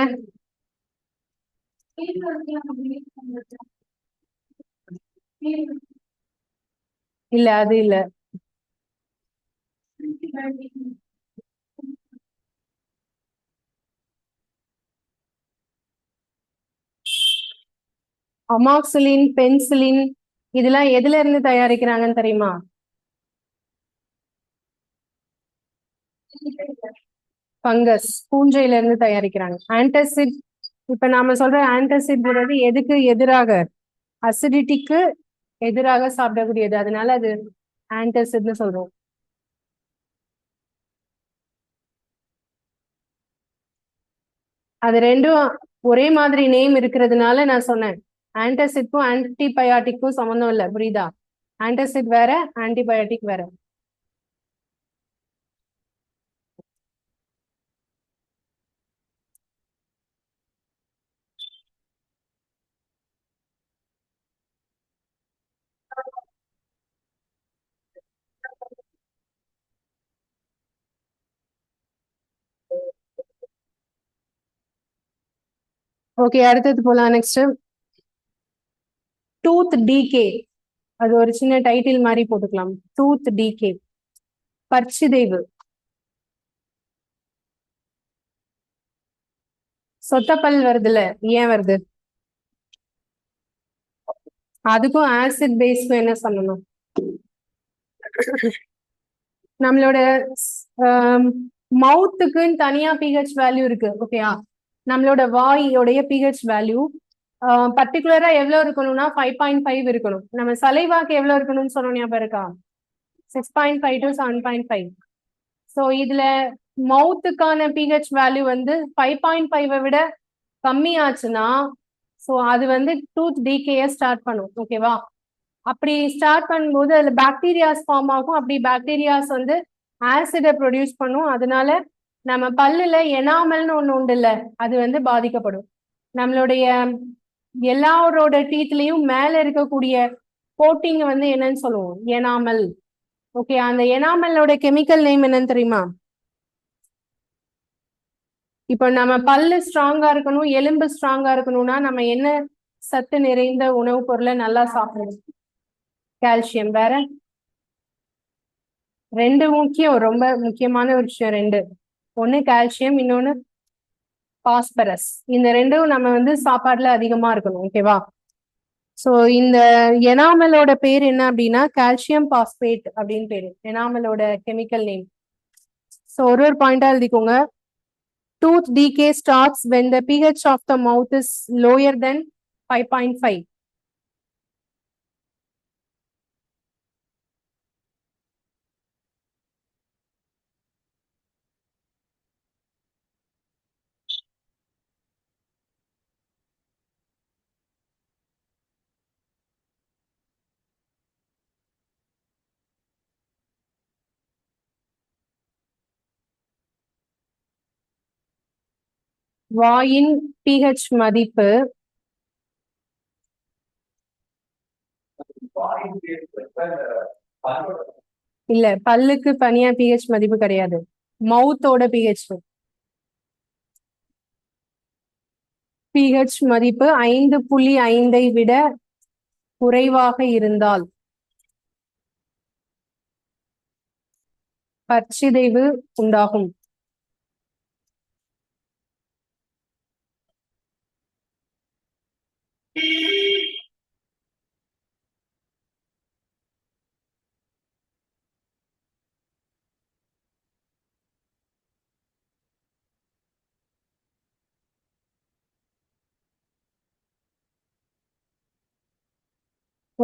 இல்ல, அது இல்ல. அமாக்சிலின், பென்சிலின் இதெல்லாம் எதுல இருந்து தயாரிக்கிறாங்கன்னு தெரியுமா? பங்கஸ், பூஞ்சையில இருந்து தயாரிக்கிறாங்க. ஆன்டாசிட் இப்ப நாம சொல்ற ஆன்டாசிட்ங்கிறது எதுக்கு எதிராக? அசிடிட்டிக்கு எதிராக சாப்பிடக்கூடியது, அதனால அது ஆன்டாசிட்னு சொல்றோம். அது ரெண்டும் ஒரே மாதிரி நேம் இருக்கிறதுனால நான் சொன்னேன். ஆன்டாசிட்க்கும் ஆன்டிபயாட்டிக்கும் சம்மந்தம் இல்லை, புரியுதா? ஆன்டாசிட் வேற, ஆன்டிபயாட்டிக் வேற. ஓகே, அடுத்தது போலாம். Next tooth decay. அது ஒரு சின்ன டைட்டில் மாதிரி போட்டுக்கலாம். Tooth decay, பற்சிதைவு. சொத்தப்பல் வருதுல்ல, ஏன் வருது? அதுக்கும் ஆசிட் பேஸ்க்கும் என்ன சொல்லணும்? நம்மளோட மவுத்துக்குன்னு தனியா பிஹெச் வேல்யூ இருக்கு, ஓகேயா? நம்மளோட வாயோடைய பிஹெச் வேல்யூ பர்டிகுலரா எவ்வளவு இருக்கணும்னா 5.5 இருக்கணும். நம்ம சலைவாக்கு எவ்வளவு இருக்கணும்னு சொன்னோம், ஞாபகம் இருக்கா? 6.5 to 7.5. ஸோ இதுல மவுத்துக்கான பிஹெச் வேல்யூ வந்து 5.5 விட கம்மியாச்சுன்னா ஸோ அது வந்து டூத் டிகேயை ஸ்டார்ட் பண்ணும், ஓகேவா? அப்படி ஸ்டார்ட் பண்ணும்போது அதுல பாக்டீரியாஸ் ஃபார்ம் ஆகும். அப்படி பாக்டீரியாஸ் வந்து ஆசிடை ப்ரொடியூஸ் பண்ணும். அதனால நம்ம பல்லுல எனாமல்னு ஒண்ணு உண்டு இல்ல, அது வந்து பாதிக்கப்படும். நம்மளுடைய எல்லாரோட டீத்லயும் மேல இருக்கக்கூடிய கோட்டிங் வந்து என்னன்னு சொல்லுவோம், எனாமல். ஓகே, அந்த எனாமலோட கெமிக்கல் நேம் என்னன்னு தெரியுமா? இப்போ நம்ம பல்லு ஸ்ட்ராங்கா இருக்கணும், எலும்பு ஸ்ட்ராங்கா இருக்கணும்னா நம்ம என்ன சத்து நிறைந்த உணவுப் பொருளை நல்லா சாப்பிடணும்? கால்சியம். வேற ரெண்டு முக்கியம், ரொம்ப முக்கியமான ஒரு விஷயம் ரெண்டு. ஒண்ணு கால்சியம், இன்னொன்னு பாஸ்பரஸ். இந்த ரெண்டும் நம்ம வந்து சாப்பாடுல அதிகமா இருக்கணும், ஓகேவா? சோ இந்த எனாமலோட பேர் என்ன அப்படின்னா கால்சியம் பாஸ்பேட் அப்படின்னு பேரு, எனாமலோட கெமிக்கல் நேம். ஸோ ஒரு பாயிண்டா எழுதிக்கோங்க. Tooth decay starts when the pH of the mouth is lower than 5.5. வாயின் pH மதிப்பு இல்ல, பல்லுக்கு தனியா pH மதிப்பு கிடையாது, மவுத்தோட pH. pH மதிப்பு 5.5 விட குறைவாக இருந்தால் பற்சிதைவு உண்டாகும்.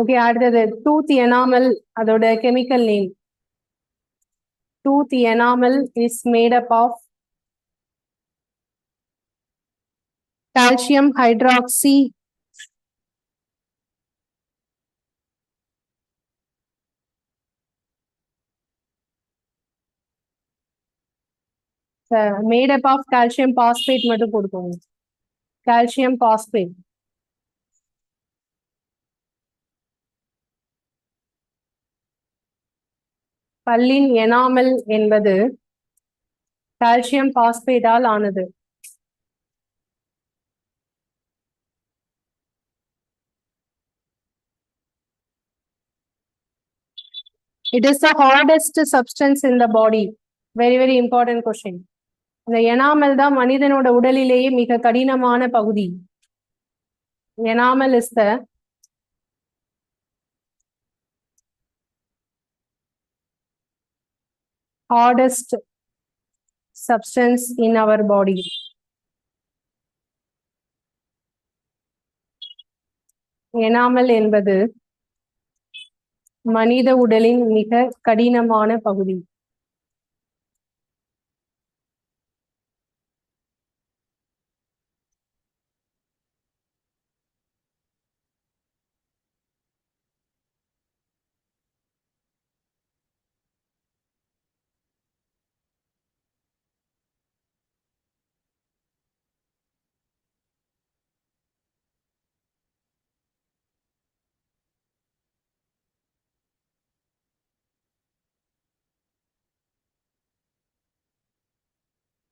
ஓகே, அடுத்தது டூத் எனாமல், அதோட chemical name. Tooth enamel is made up of calcium hydroxy made up of calcium phosphate மட்டும் கொடுக்கணும். calcium phosphate. பல்லின் எனாமல் என்பது கால்சியம் பாஸ்பேட்டால் ஆனது. It is the hardest substance in the body. Very very important question. இந்த enamel தான் மனிதனோட உடலிலேயே மிக கடினமான பகுதி. Enamel is the hardest substance in our body. Enamel என்பது மனித உடலின் மிக கடினமான பகுதி.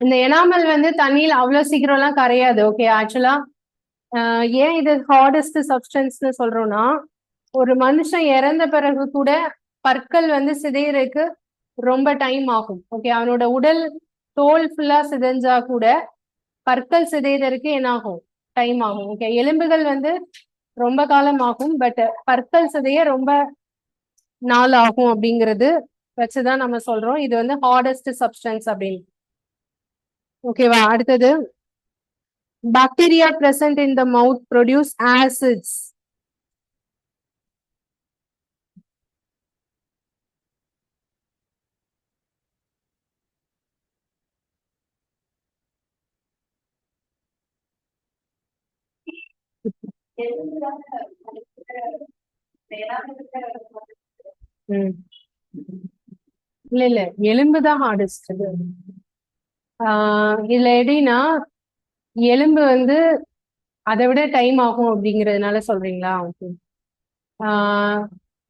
இந்த எனாமல் வந்து தண்ணியில் அவ்வளவு சீக்கிரம் எல்லாம் கரையாது. ஓகே, ஆக்சுவலா ஏன் இது ஹார்டஸ்ட் சப்ஸ்டன்ஸ்னு சொல்றோம்னா, ஒரு மனுஷன் இறந்த பிறகு கூட பற்கள் வந்து சிதையறதுக்கு ரொம்ப டைம் ஆகும். ஓகே, அவனோட உடல் தோல் ஃபுல்லா சிதைஞ்சா கூட பற்கள் சிதையறதுக்கு என்ன ஆகும்? டைம் ஆகும். ஓகே, எலும்புகள் வந்து ரொம்ப காலம் ஆகும், பட் பற்கள் சிதைய ரொம்ப நாள் ஆகும் அப்படிங்கிறது வச்சுதான் நம்ம சொல்றோம் இது வந்து ஹார்டஸ்ட் சப்ஸ்டன்ஸ் அப்படின்னு. ஓகேவா? அடுத்தது, bacteria present in the mouth produce acids. இல்ல இல்ல, எலும்புதான் ஹார்டஸ்ட். இதுல எப்படின்னா, எலும்பு வந்து அதை விட டைம் ஆகும் அப்படிங்கறதுனால சொல்றீங்களா? ஓகே.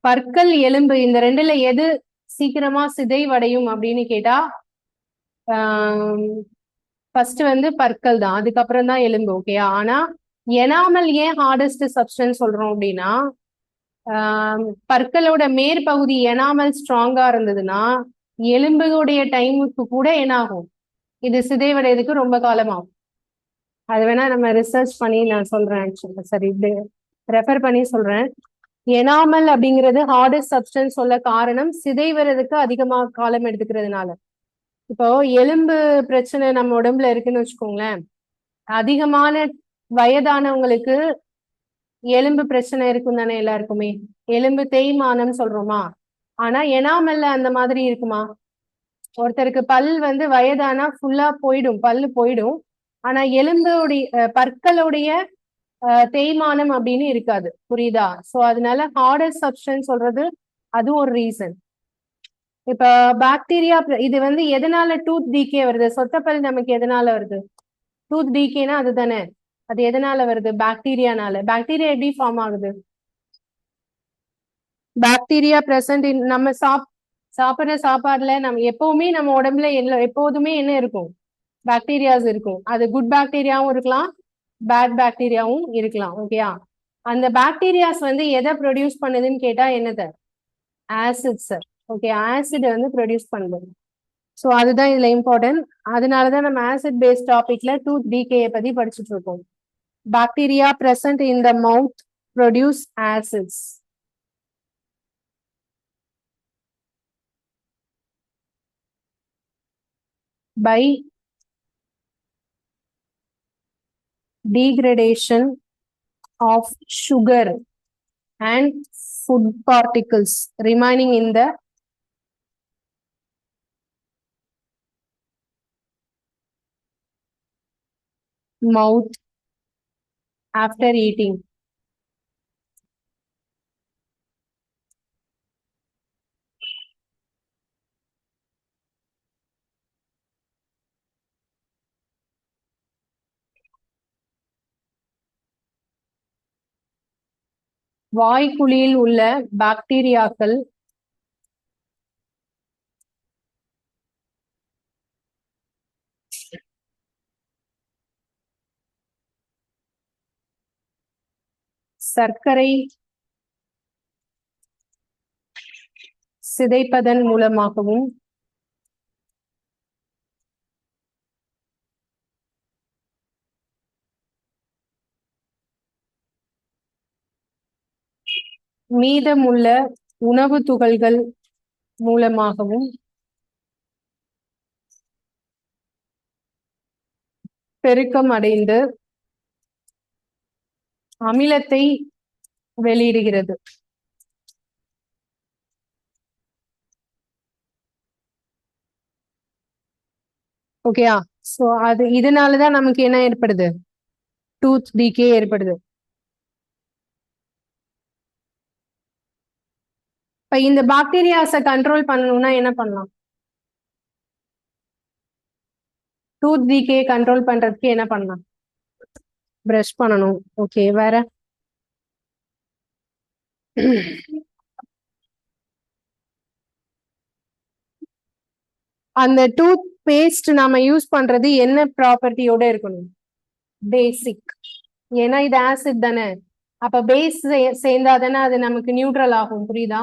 பற்கள், எலும்பு இந்த ரெண்டுல எது சீக்கிரமா சிதைவடையும் அப்படின்னு கேட்டா, ஃபர்ஸ்ட் வந்து பற்கள் தான், அதுக்கப்புறம் தான் எலும்பு. ஓகேயா? ஆனா எனாமல் ஏன் ஹார்டஸ்ட் சப்ஸ்டன்ஸ் சொல்றோம் அப்படின்னா, பற்களோட மேற்பகுதி எனாமல் ஸ்ட்ராங்கா இருந்ததுன்னா எலும்புடைய டைமுக்கு கூட என்ன ஆகும்? இது சிதைவடைறதுக்கு ரொம்ப காலமாகும். அது வேணா நம்ம ரிசர்ச் பண்ணி நான் சொல்றேன். ஆக்சுவலா சரி, ரெஃபர் பண்ணி சொல்றேன். எனாமல் அப்படிங்கிறது ஹார்டஸ்ட் சப்ஸ்டன்ஸ் சொல்ல காரணம் சிதைவறதுக்கு அதிகமா காலம் எடுத்துக்கிறதுனால. இப்போ எலும்பு பிரச்சனை நம்ம உடம்புல இருக்குன்னு வச்சுக்கோங்களேன், அதிகமான வயதானவங்களுக்கு எலும்பு பிரச்சனை இருக்கும் தானே எல்லாருக்குமே. எலும்பு தேய்மானம் சொல்றோமா? ஆனா எனாமல்ல அந்த மாதிரி இருக்குமா? ஒருத்தருக்கு பல் வந்து வயதானா ஃபுல்லா போயிடும், பல்லு போயிடும். ஆனா எலும்புடைய பற்களுடைய தேய்மானம் அப்படின்னு இருக்காது. புரியுதா? சோ அதனால ஹார்டஸ்ட் சப்ஸ்டன்ஸ் சொல்றது அது ஒரு ரீசன். இப்ப பாக்டீரியா இது வந்து எதனால டூத் டீகே வருது? சொத்தப்பல் நமக்கு எதனால வருது? டூத் டீகேனா அதுதானே. அது எதனால வருது? பாக்டீரியானால. பாக்டீரியா எப்படி ஃபார்ம் ஆகுது? பாக்டீரியா பிரசன்ட் நம்ம சாப்பிடுற சாப்பாடுல நம்ம எப்பவுமே நம்ம உடம்புல எப்போதுமே என்ன இருக்கும்? பாக்டீரியாஸ் இருக்கும். அது குட் பாக்டீரியாவும் இருக்கலாம், பேட் பாக்டீரியாவும் இருக்கலாம். ஓகேயா? அந்த பாக்டீரியாஸ் வந்து எதை ப்ரொடியூஸ் பண்ணுதுன்னு கேட்டா என்னது? ஆசிட்ஸ். ஓகே, ஆசிட் வந்து ப்ரொடியூஸ் பண்ணுது. ஸோ அதுதான் இதுல இம்பார்ட்டன்ட். அதனாலதான் நம்ம ஆசிட் பேஸ்ட் டாபிக்ல டூத் டீகே பத்தி படிச்சுட்டு இருக்கோம். Bacteria present in the mouth produce acids by degradation of sugar and food particles remaining in the mouth after eating. வாய்க்குழியில் உள்ள பாக்டீரியாக்கள் சர்க்கரை சிதைப்பதன் மூலமாகவும் மீதமுள்ள உணவு துகள்கள் மூலமாகவும் பெருக்கம் அடைந்து அமிலத்தை வெளியிடுகிறது. ஓகேயா? சோ அது இதனாலதான் நமக்கு என்ன ஏற்படுது? டூத் டிகே ஏற்படுது. இப்ப இந்த பாக்டீரியாஸை கண்ட்ரோல் பண்ணணும்னா என்ன பண்ணலாம்? டூத் டிகே கண்ட்ரோல் பண்றதுக்கு என்ன பண்ணலாம்? பிரஷ் பண்ணணும். ஓகே, வேற? அந்த டூத் பேஸ்ட் நாம யூஸ் பண்றது என்ன ப்ராப்பர்ட்டியோட இருக்கணும்? பேசிக். ஏன்னா இது ஆசிட் தானே, அப்ப பேஸ் சேர்ந்தா தானே அது நமக்கு நியூட்ரல் ஆகும். புரியுதா?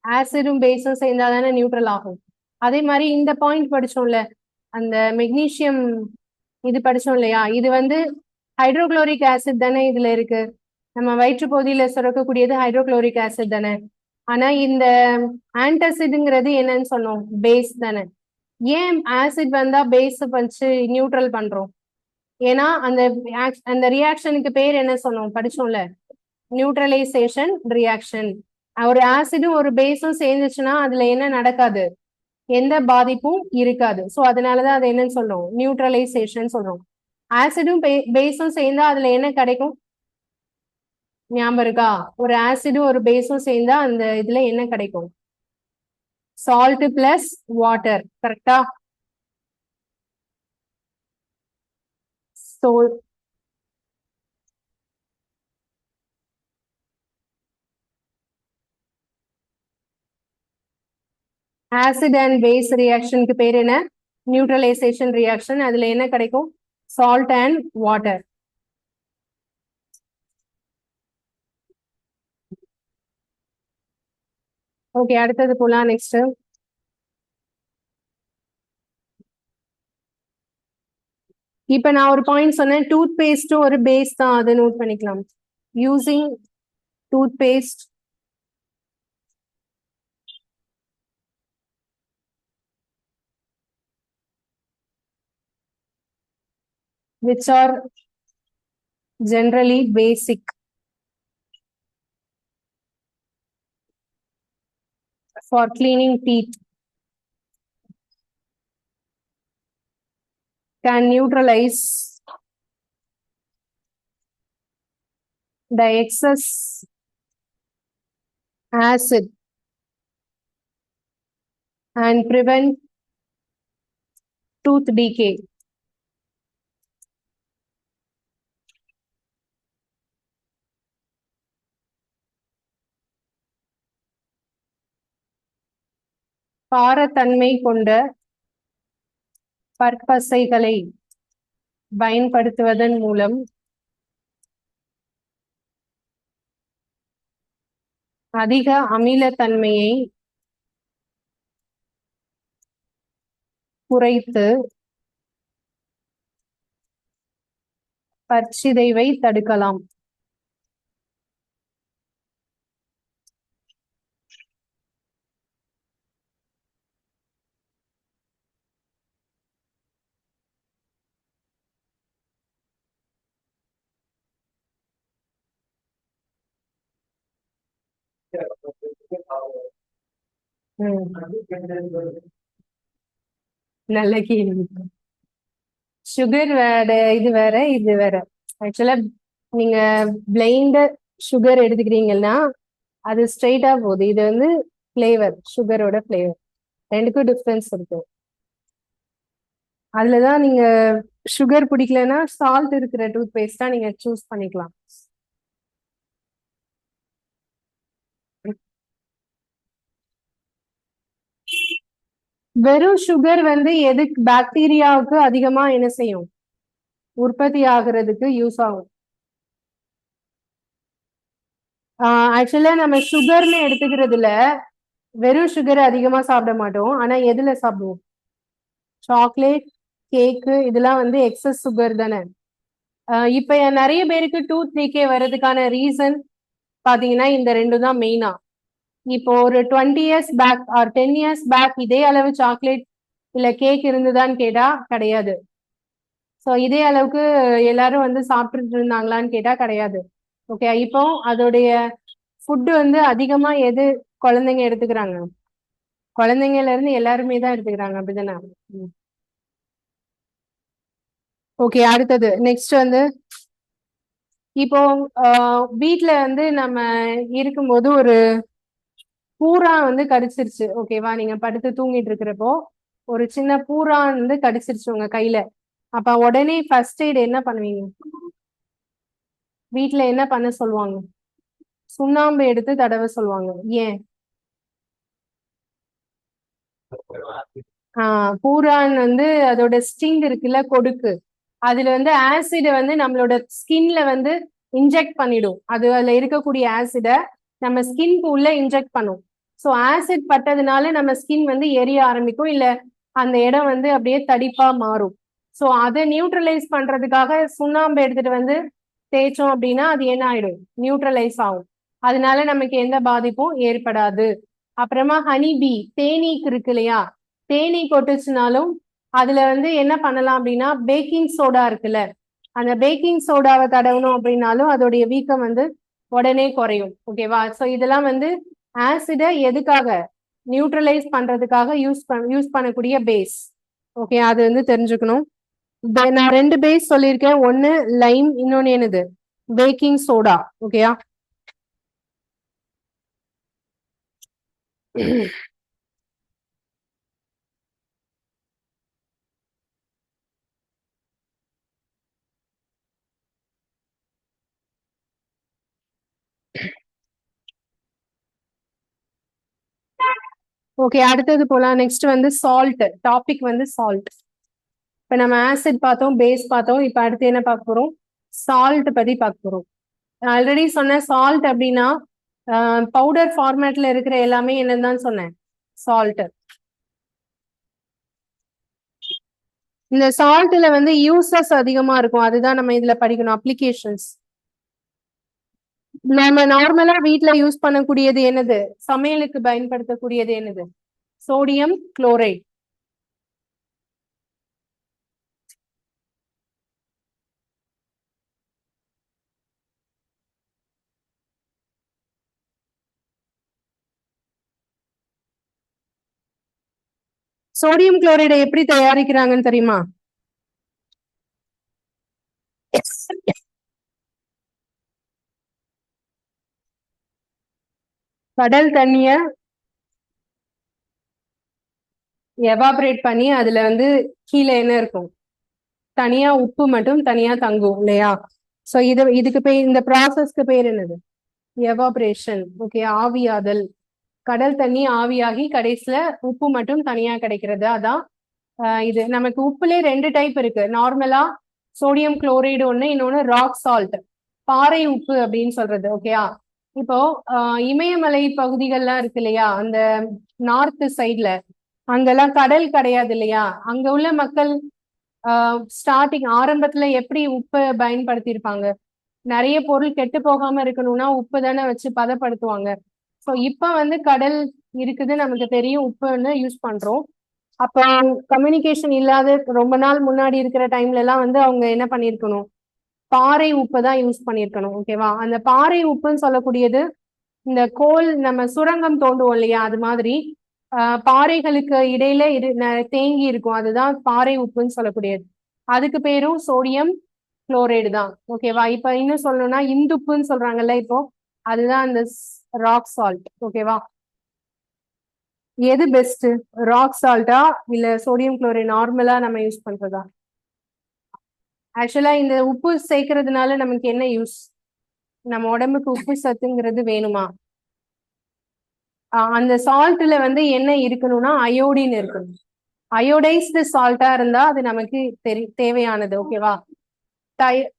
ஆசிடும் பேஸும் சேர்ந்தா தானே நியூட்ரல் ஆகும். அதே மாதிரி இந்த பாயிண்ட் படிச்சோம்ல, அந்த மெக்னீசியம் இது படிச்சோம் இல்லையா, இது வந்து ஹைட்ரோகுளோரிக் ஆசிட் தானே இதுல இருக்கு. நம்ம வயிற்றுப்பகுதியில சுரக்கக்கூடியது ஹைட்ரோகுளோரிக் ஆசிட் தானே. ஆனா இந்த ஆன்டாசிட்ங்கிறது என்னன்னு சொன்னோம்? பேஸ் தானே. ஏன் ஆசிட் வந்தா பேஸ் வச்சு நியூட்ரல் பண்றோம்? ஏன்னா அந்த அந்த ரியாக்ஷனுக்கு பேர் என்ன சொன்னோம்? படிச்சோம்ல, நியூட்ரலைசேஷன் ரியாக்ஷன். ஒரு ஆசிடும் ஒரு பேஸும் சேர்ந்துச்சுன்னா அதுல என்ன நடக்காது? எந்த பாதிப்பும் இருக்காது. சோ அதனாலதான் அது என்னன்னு சொல்றோம்? நியூட்ரலைசேஷன் சொல்றோம். ஆசிடும் பேஸும் சேர்ந்தா அதுல என்ன கிடைக்கும்? ஞாபகம் இருக்கா? ஒரு ஆசிடும் ஒரு பேஸும் சேர்ந்தா அந்த இதுல என்ன கிடைக்கும்? Salt plus water. கரெக்டா? சோ ஆசிட் அண்ட் பேஸ் ரியாக்ஷனுக்கு பேர் என்ன? Neutralisation reaction. அதுல என்ன கிடைக்கும்? Salt and water. ஓகே, அடுத்தது போலாம். நெக்ஸ்ட், இப்ப நான் ஒரு பாயிண்ட் சொன்னேன், டூத் பேஸ்டும் ஒரு பேஸ் தான், அதை நோட் பண்ணிக்கலாம். Using toothpaste which are generally basic for cleaning teeth can neutralize the excess acid and prevent tooth decay. காரத்தன்மை கொண்ட பற்பசைகளை பயன்படுத்துவதன் மூலம் அதிக அமிலத்தன்மையை குறைத்து பற்சிதைவை தடுக்கலாம். நல்ல கேள்வி. சுகர் வேற, இது வேற, இது வேற. ஆக்சுவலா நீங்க பிளைண்ட் சுகர் எடுத்துக்கிறீங்கன்னா அது ஸ்ட்ரெயிட்டா போகுது. இது வந்து ஃபிளேவர், சுகரோட ஃபிளேவர். ரெண்டுக்கும் டிஃபரன்ஸ் இருக்கு. அதுலதான் நீங்க சுகர் பிடிக்கலன்னா சால்ட் இருக்கிற டூத் பேஸ்டா நீங்க சூஸ் பண்ணிக்கலாம். வெறும் சுகர் வந்து எதுக்கு? பாக்டீரியாவுக்கு அதிகமா என்ன செய்யும்? உற்பத்தி ஆகுறதுக்கு யூஸ் ஆகும். ஆக்சுவலா நம்ம சுகர்னு எடுத்துக்கிறதுல வெறும் சுகர் அதிகமா சாப்பிட மாட்டோம். ஆனா எதுல சாப்பிடுவோம்? சாக்லேட், கேக்கு, இதெல்லாம் வந்து எக்ஸஸ் சுகர் தானே. இப்ப நிறைய பேருக்கு டூத் டீகே வர்றதுக்கான ரீசன் பாத்தீங்கன்னா இந்த ரெண்டு தான் மெயினா. இப்போ ஒரு 20 years back or 10 years back இதே அளவு சாக்லேட் இல்ல கேக் இருந்துதான்னு கேட்டா கிடையாது. ஸோ இதே அளவுக்கு எல்லாரும் வந்து சாப்பிட்டுட்டு இருந்தாங்களான்னு கேட்டா கிடையாது. ஓகே, இப்போ அதோடைய ஃபுட்டு வந்து அதிகமா எது குழந்தைங்க எடுத்துக்கிறாங்க? குழந்தைங்கல இருந்து எல்லாருமே தான் எடுத்துக்கிறாங்க, அப்படிதானே? ஓகே, அடுத்தது நெக்ஸ்ட் வந்து இப்போ வீட்ல வந்து நம்ம இருக்கும்போது ஒரு பூரா வந்து கடிச்சிருச்சு, ஓகேவா? நீங்க படுத்து தூங்கிட்டு இருக்கிறப்போ ஒரு சின்ன பூரா வந்து கடிச்சிருச்சு உங்க கையில. அப்ப உடனே ஃபர்ஸ்ட் எய்ட் என்ன பண்ணுவீங்க? வீட்ல என்ன பண்ண சொல்லுவாங்க? சுண்ணாம்பு எடுத்து தடவ சொல்லுவாங்க. ஏன்? பூரான் வந்து அதோட ஸ்டிங் இருக்குல்ல, கொடுக்கு, அதுல வந்து ஆசிட் வந்து நம்மளோட ஸ்கின்ல வந்து இன்ஜெக்ட் பண்ணிடும். அதுல இருக்கக்கூடிய ஆசிட நம்ம ஸ்கின்க்கு உள்ள இன்ஜெக்ட் பண்ணும். ஸோ ஆசிட் பட்டதுனால நம்ம ஸ்கின் வந்து எரிய ஆரம்பிக்கும், இல்ல அந்த இடம் வந்து அப்படியே தடிப்பா மாறும். ஸோ அதை நியூட்ரலைஸ் பண்றதுக்காக சுண்ணாம்பு எடுத்துட்டு வந்து தேய்ச்சோம் அப்படின்னா அது என்ன ஆயிடும்? நியூட்ரலைஸ் ஆகும். அதனால நமக்கு எந்த பாதிப்பும் ஏற்படாது. அப்புறமா ஹனி பீ, தேனீக்கு இருக்கு இல்லையா? தேனீ கொட்டுச்சுனாலும் அதுல வந்து என்ன பண்ணலாம் அப்படின்னா, பேக்கிங் சோடா இருக்குல்ல, அந்த பேக்கிங் சோடாவை தடவணும் அப்படின்னாலும் அதோடைய வீக்கம் வந்து உடனே குறையும். ஓகேவா? ஸோ இதெல்லாம் வந்து ஆசிட எதுக்காக நியூட்ரலைஸ் பண்றதுக்காக யூஸ் பண்ணக்கூடிய பேஸ். ஓகே, அது வந்து தெரிஞ்சுக்கணும். நான் 2 பேஸ் சொல்லியிருக்கேன், ஒன்னு லைம், இன்னொன்னு என்னது? Baking soda. ஓகேயா? ஓகே, அடுத்தது போலாம். நெக்ஸ்ட் வந்து சால்ட் டாபிக் வந்து சால்ட். இப்ப நம்ம ஆசிட் பார்த்தோம், பேஸ் பார்த்தோம். இப்ப அடுத்து என்ன பார்க்க போறோம்? சால்ட் பத்தி பார்க்க போறோம். ஆல்ரெடி சொன்ன சால்ட் அப்படின்னா பவுடர் ஃபார்மேட்ல இருக்கிற எல்லாமே என்னன்னு சொன்னேன், சால்ட். இந்த சால்ட்ல வந்து யூசஸ் அதிகமா இருக்கும், அதுதான் நம்ம இதுல படிக்கணும். அப்ளிகேஷன்ஸ். நம்ம நார்மலா வீட்ல யூஸ் பண்ணக்கூடியது என்னது? சமையலுக்கு பயன்படுத்தக்கூடியது என்னது? Sodium chloride. சோடியம் குளோரைடை எப்படி தயாரிக்கிறாங்கன்னு தெரியுமா? கடல் தண்ணிய எவாபரேட் பண்ணி அதுல வந்து கீழே என்ன இருக்கும்? தனியா உப்பு மட்டும் தனியா தங்கும் இல்லையா? சோ இதுக்கு பேர், இந்த ப்ராசஸ்க்கு பேர் என்னது? எவாபரேஷன். ஓகே, ஆவியாதல். கடல் தண்ணி ஆவியாகி கடைசியில உப்பு மட்டும் தனியா கிடைக்கிறது, அதான் இது. நமக்கு உப்புலே 2 டைப் இருக்கு. நார்மலா சோடியம் குளோரைடு ஒண்ணு, இன்னொன்னு ராக் சால்ட், பாறை உப்பு அப்படின்னு சொல்றது. ஓகேயா? இப்போ இமயமலை பகுதிகள்லாம் இருக்கு இல்லையா, அந்த நார்த் சைட்ல அங்கெல்லாம் கடல் கிடையாது இல்லையா? அங்க உள்ள மக்கள் ஸ்டார்டிங் ஆரம்பத்துல எப்படி உப்பை பயன்படுத்தி இருப்பாங்க? நிறைய பொருள் கெட்டு போகாம இருக்கணும்னா உப்பு தானே வச்சு பதப்படுத்துவாங்க. ஸோ இப்ப வந்து கடல் இருக்குது, நமக்கு தெரியும், உப்புன்னு யூஸ் பண்றோம். அப்ப கம்யூனிகேஷன் இல்லாத ரொம்ப நாள் முன்னாடி இருக்கிற டைம்ல எல்லாம் வந்து அவங்க என்ன பண்ணிருக்கணும்? பாறை உப்பு தான் யூஸ் பண்ணிருக்கணும். ஓகேவா? அந்த பாறை உப்புன்னு சொல்லக்கூடியது இந்த கோல் நம்ம சுரங்கம் தோண்டுவோம் இல்லையா, அது மாதிரி பாறைகளுக்கு இடையில தேங்கி இருக்கும், அதுதான் பாறை உப்புன்னு சொல்லக்கூடியது. அதுக்கு பேரும் சோடியம் குளோரைடு தான். ஓகேவா? இப்ப இன்னும் சொல்லணும்னா இந்துப்புன்னு சொல்றாங்கல்ல இப்போ, அதுதான் அந்த ராக் சால்ட். ஓகேவா? எது பெஸ்ட்? ராக் சால்ட்டா இல்ல சோடியம் குளோரைடு நார்மலா நம்ம யூஸ் பண்றதா? ஆக்சுவலா இந்த உப்பு சேர்க்கறதுனால நமக்கு என்ன யூஸ்? நம்ம உடம்புக்கு உப்பு சத்துங்கிறது வேணுமா? அந்த சால்ட்ல வந்து என்ன இருக்கணும்னா அயோடின் இருக்கணும். அயோடைஸ்டு சால்ட்டா இருந்தா அது நமக்கு தேவையானது. ஓகேவா?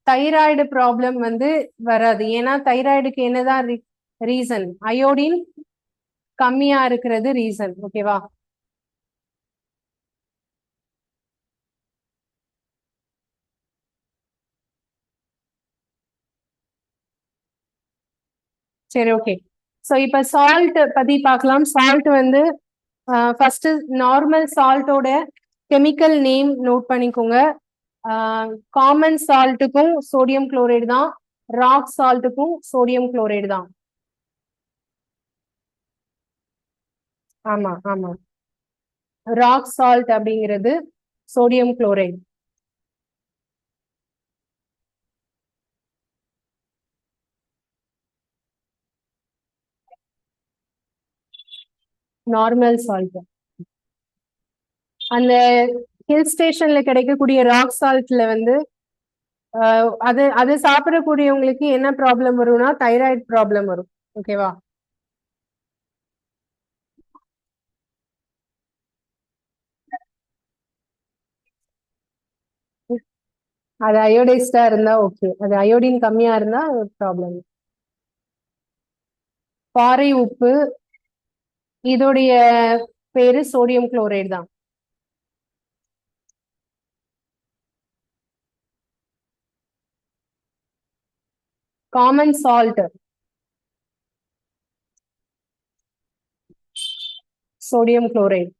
தைராய்டு ப்ராப்ளம் வந்து வராது. ஏன்னா தைராய்டுக்கு என்னதான் ரீசன்? அயோடின் கம்மியா இருக்கிறது ரீசன். ஓகேவா? சரி, ஓகே. ஸோ இப்ப சால்ட் பத்தி பார்க்கலாம். சால்ட் வந்து ஃபர்ஸ்ட் நார்மல் சால்ட்டோட கெமிக்கல் நேம் நோட் பண்ணிக்கோங்க. காமன் சால்ட்டுக்கும் சோடியம் குளோரைடு தான், ராக் சால்ட்டுக்கும் சோடியம் குளோரைடு தான். ஆமா ஆமா. ராக் சால்ட் அப்படிங்கிறது சோடியம் குளோரைடு. Normal salt. அந்த ஹில் ஸ்டேஷன்ல கிடைக்கக்கூடிய ராக் சால்ட்ல வந்து அது அது சாப்பிடக்கூடியவங்களுக்கு என்ன ப்ராப்ளம் வரும்னா தைராய்டு ப்ராப்ளம் வரும். ஓகேவா? அது அயோடைஸ்டா இருந்தா ஓகே, அது அயோடின் கம்மியா இருந்தா ப்ராப்ளம். பாறை உப்பு, இதோடைய பேரு சோடியம் குளோரைடு தான். Common salt sodium chloride.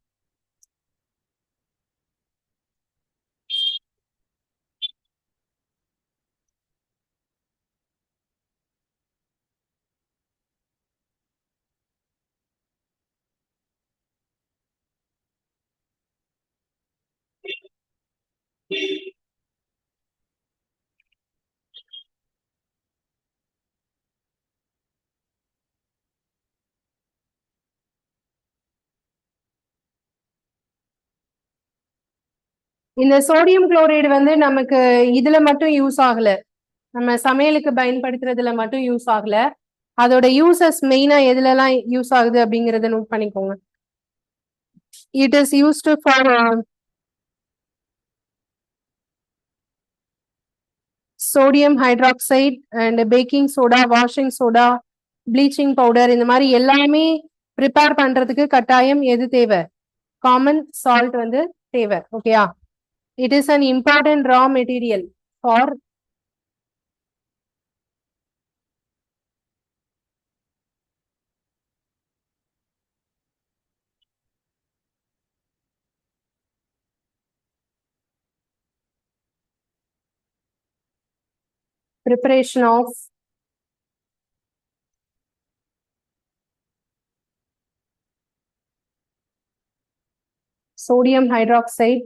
இந்த சோடியம் குளோரைடு வந்து நமக்கு இதுல மட்டும் யூஸ் ஆகல, நம்ம சமையலுக்கு பயன்படுத்துறதுல மட்டும் யூஸ் ஆகல. அதோட யூசஸ் மெயினா எதுலலாம் யூஸ் ஆகுது அப்படிங்கறத நோட் பண்ணிக்கோங்க. It is used for sodium hydroxide and baking soda, washing soda, bleaching powder, இந்த மாதிரி எல்லாமே ப்ரிப்பேர் பண்றதுக்கு கட்டாயம் எது தேவை? காமன் சால்ட் வந்து தேவை. ஓகேயா? It is an important raw material for preparation of sodium hydroxide,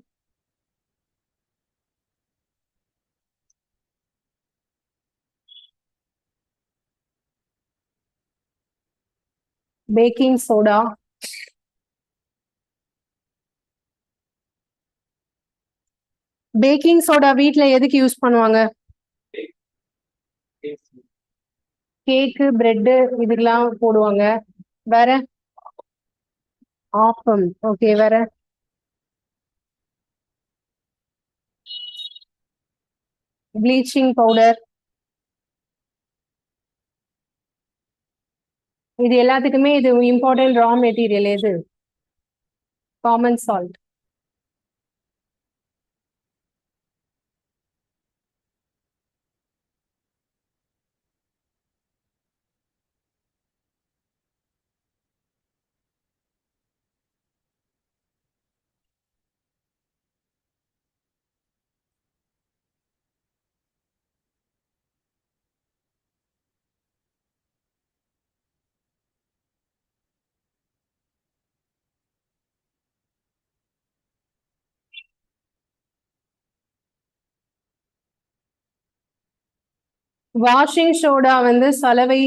baking soda, baking soda வீட்ல எதுக்கு யூஸ் பண்ணுவாங்க? கேக்கு, பிரெட்டு இதுக்கெல்லாம் போடுவாங்க. வேற? ஆப்பம். ஓகே, வேற? Bleaching powder. இது எல்லாத்துக்குமே இது இம்பார்ட்டன்ட் ரா மெட்டீரியல் எது? Common salt. வாஷிங் சோடா வந்து சலவை,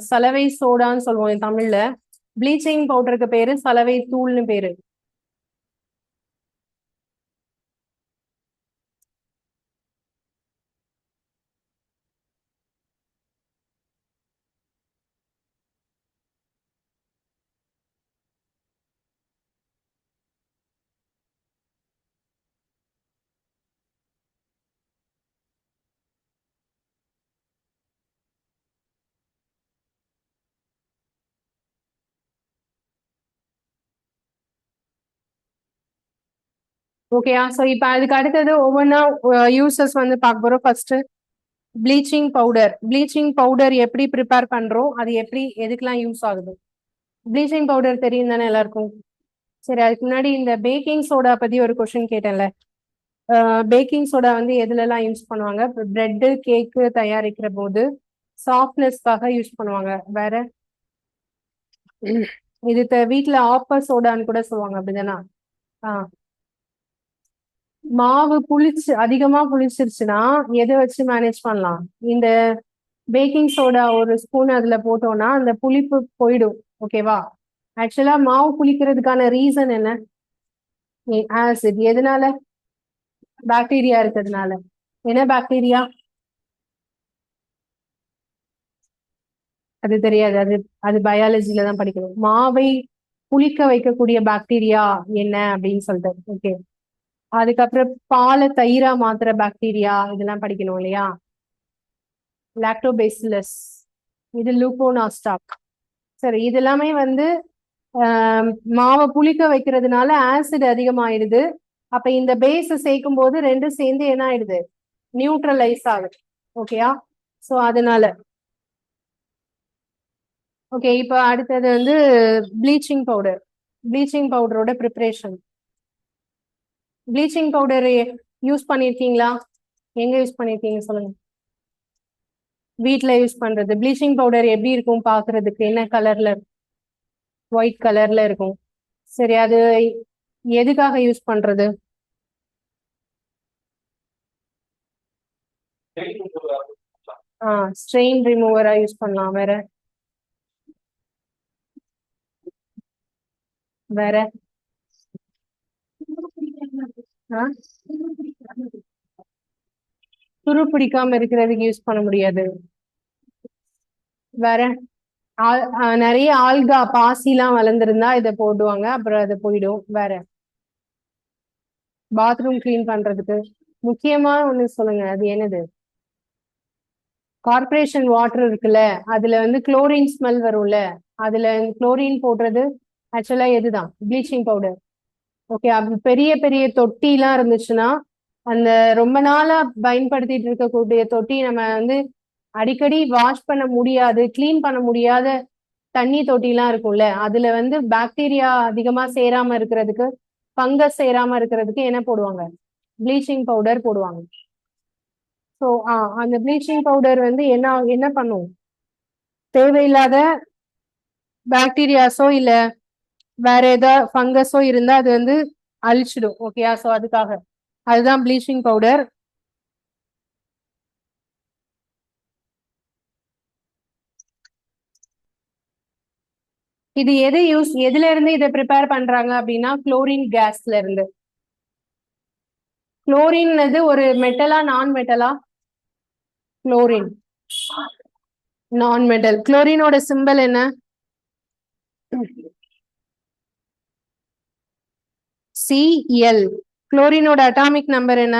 சலவை சோடான்னு சொல்லுவோம் தமிழ்ல. ப்ளீச்சிங் பவுடருக்கு பேரு சலவை தூள்னு பேரு. ஓகேயா? ஸோ இப்போ அதுக்கு அடுத்தது ஒவ்வொன்றா யூசஸ் வந்து பார்க்க போறோம். First bleaching powder. Bleaching powder எப்படி ப்ரிப்பேர் பண்றோம், அது எப்படி எதுக்கெல்லாம் யூஸ் ஆகுது? ப்ளீச்சிங் பவுடர் தெரியும் தானே எல்லாருக்கும்? சரி, அதுக்கு முன்னாடி இந்த பேக்கிங் சோடா பத்தி ஒரு கொஸ்டின் கேட்டேன்ல. பேக்கிங் சோடா வந்து எதுலலாம் யூஸ் பண்ணுவாங்க? பிரெட்டு, கேக்கு தயாரிக்கிற போது சாஃப்ட்னஸ்க்காக யூஸ் பண்ணுவாங்க. வேற? இது வீட்டுல ஆப்பர் சோடான்னு கூட சொல்லுவாங்க அப்படிதானா? மாவு அதிகமா புளிச்சிருச்சுன்னா எதை வச்சு மேனேஜ் பண்ணலாம்? இந்த பேக்கிங் சோடா ஒரு ஸ்பூன் அதுல போட்டோம்னா அந்த புளிப்பு போயிடும். ஓகேவா? ஆக்சுவலா மாவு புளிக்கிறதுக்கான ரீசன் என்ன? ஆசிட். எதனால? பாக்டீரியா இருக்கிறதுனால. என்ன பாக்டீரியா? அது தெரியாது. அது அது பயாலஜில தான் படிக்கணும். மாவை புளிக்க வைக்கக்கூடிய பாக்டீரியா என்ன அப்படின்னு சொல்லிட்டு. ஓகே. அதுக்கப்புறம் பாலை தயிரா மாத்துற பாக்டீரியா இதெல்லாம் படிக்கணும் இல்லையா? லாக்டோபேசிலஸ், இது லூபோனாஸ்டாக். சரி, இது எல்லாமே வந்து மாவை புளிக்க வைக்கிறதுனால ஆசிட் அதிகமாயிடுது. அப்ப இந்த பேஸ் சேர்க்கும் போது ரெண்டும் சேர்ந்து என்ன ஆயிடுது? நியூட்ரலைஸ் ஆகுது. ஓகேயா? சோ அதனால ஓகே. இப்போ அடுத்தது வந்து ப்ளீச்சிங் பவுடர். ப்ளீச்சிங் பவுடரோட ப்ரிப்பரேஷன். ப்ளீச்சிங் பவுடர் யூஸ் பண்ணிருக்கீங்களா? எங்க யூஸ் பண்ணிருக்கீங்க சொல்லுங்க. வீட்ல யூஸ் பண்றது. ப்ளீச்சிங் பவுடர் எப்படி இருக்கும் பாக்குறதுக்கு? என்ன கலர்ல? ஒயிட் கலர்ல இருக்கும். சரி, அது எதுக்காக யூஸ் பண்றது? ஸ்ட்ரெயின் ரிமூவரா யூஸ் பண்ணலாம். வேற? வேற? துரு பிடிக்காம இருக்கிறதுக்கு யூஸ் பண்ண முடியாது. வேற? நிறைய ஆல்கா பாசிலாம் வளர்ந்துருந்தா இதை போடுவாங்க, அப்புறம் அது போயிடும். வேற? பாத்ரூம் கிளீன் பண்றதுக்கு. முக்கியமா ஒண்ணு சொல்லுங்க, அது என்னது? கார்பரேஷன் வாட்டர் இருக்குல்ல, அதுல வந்து குளோரின் ஸ்மெல் வரும்ல, அதுல குளோரின் போடுறது ஆக்சுவலா எதுதான்? Bleaching powder. ஓகே. அப்படி பெரிய பெரிய தொட்டி எல்லாம் இருந்துச்சுன்னா, அந்த ரொம்ப நாளா பயன்படுத்திட்டு இருக்கக்கூடிய தொட்டி நம்ம வந்து அடிக்கடி வாஷ் பண்ண முடியாது, கிளீன் பண்ண முடியாத தண்ணி தொட்டி எல்லாம் இருக்கும்ல, அதுல வந்து பாக்டீரியா அதிகமா சேராம இருக்கிறதுக்கு, ஃபங்கஸ் சேராம இருக்கிறதுக்கு என்ன போடுவாங்க? ப்ளீச்சிங் பவுடர் போடுவாங்க. ஸோ அந்த ப்ளீச்சிங் பவுடர் வந்து என்ன என்ன பண்ணும்? தேவையில்லாத பாக்டீரியாஸோ இல்ல வேற ஏதாவது ஃபங்கஸோ இருந்தா அது வந்து அழிச்சிடும். ஓகேயா? ஸோ அதுக்காக அதுதான் ப்ளீச்சிங் பவுடர். இது எதுல இருந்து இதை ப்ரிப்பேர் பண்றாங்க அப்படின்னா குளோரின் கேஸ்ல இருந்து. குளோரின் ஒரு மெட்டலா நான் மெட்டலா? குளோரின் நான் மெட்டல். குளோரினோட சிம்பல் என்ன? Cl. குளோரினோட அட்டாமிக் நம்பர் என்ன?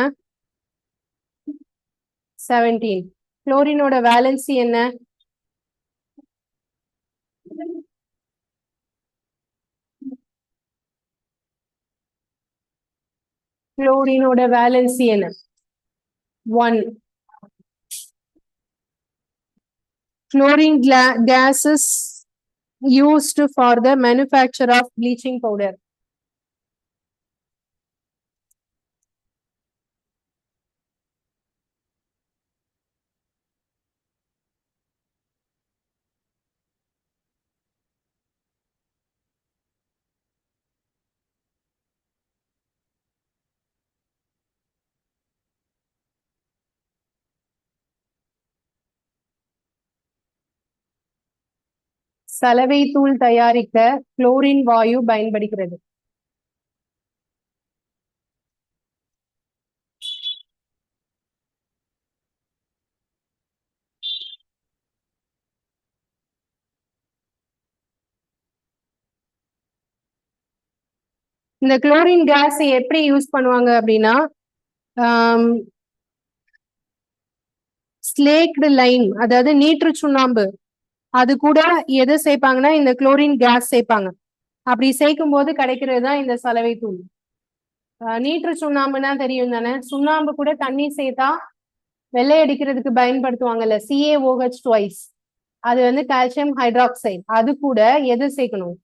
17. குளோரினோட வேலன்சி என்ன? குளோரினோட வேலன்சி என்ன? 1. Chlorine gas is used for the manufacture of bleaching powder. சலவை தூள் தயாரிக்க குளோரின் வாயு பயன்படுகிறது. இந்த குளோரின் கேஸ் எப்படி யூஸ் பண்ணுவாங்க அப்படின்னா, ஸ்லேக்டு லைம், அதாவது நீற்று சுண்ணாம்பு, அது கூட எது சேர்ப்பாங்கன்னா இந்த குளோரின் கேஸ் சேர்ப்பாங்க. அப்படி சேர்க்கும் போது கிடைக்கிறது தான் இந்த சலவை தூள். நீற்று சுண்ணாம்புனா தெரியும் தானே? சுண்ணாம்பு கூட தண்ணி சேர்த்தா வெள்ளை அடிக்கிறதுக்கு பயன்படுத்துவாங்கல்ல, CaOH ட்வைஸ். அது வந்து கால்சியம் ஹைட்ராக்சைடு. அது கூட எது சேர்க்கணும்?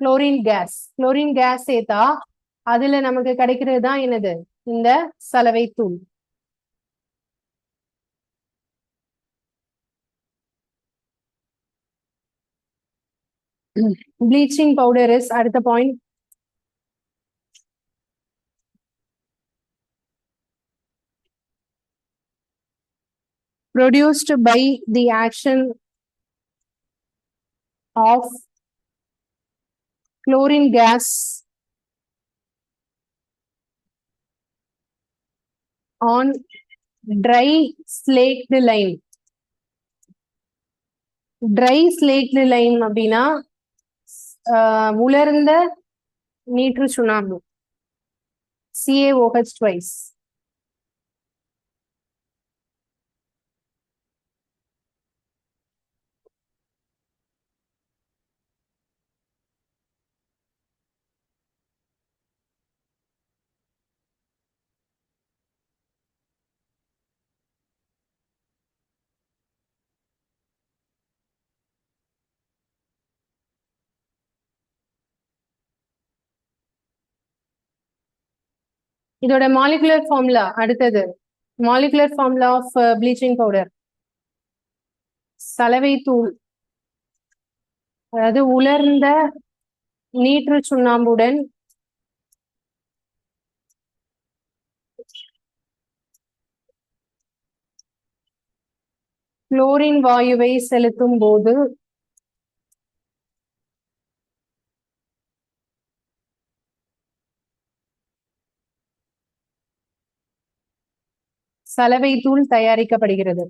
Chlorine case. குளோரின் கேஸ் சேர்த்தா அதுல நமக்கு கிடைக்கிறது தான் என்னது? இந்த சலவை தூள். ப்ளீச்சிங் பவுடர் இஸ் அடுத்த point. Produced by the action of chlorine gas on dry slaked lime. Dry slaked lime அப்படின்னா உலர்ந்த நீற்று சுண்ணாம்பு, CaOH twice. இதோட மாலிகுலர் ஃபார்முலா அடுத்தது. Molecular formula of bleaching powder, சலவை தூள், அதாவது உலர்ந்த நீற்று சுண்ணாம்புடன் குளோரின் வாயுவை செலுத்தும் போது சலவை தூள் தயாரிக்கப்படுகிறது.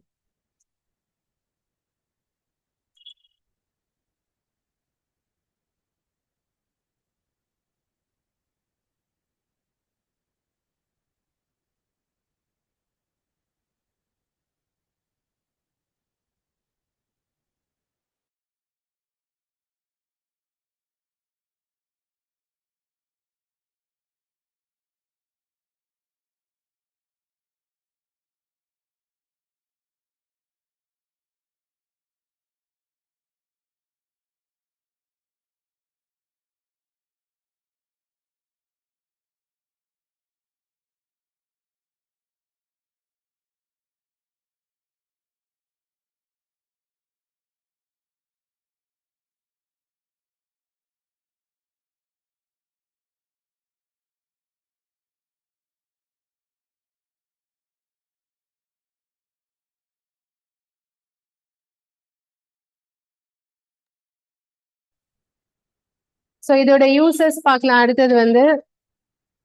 ஸோ இதோட யூசஸ் பார்க்கலாம். அடுத்தது வந்து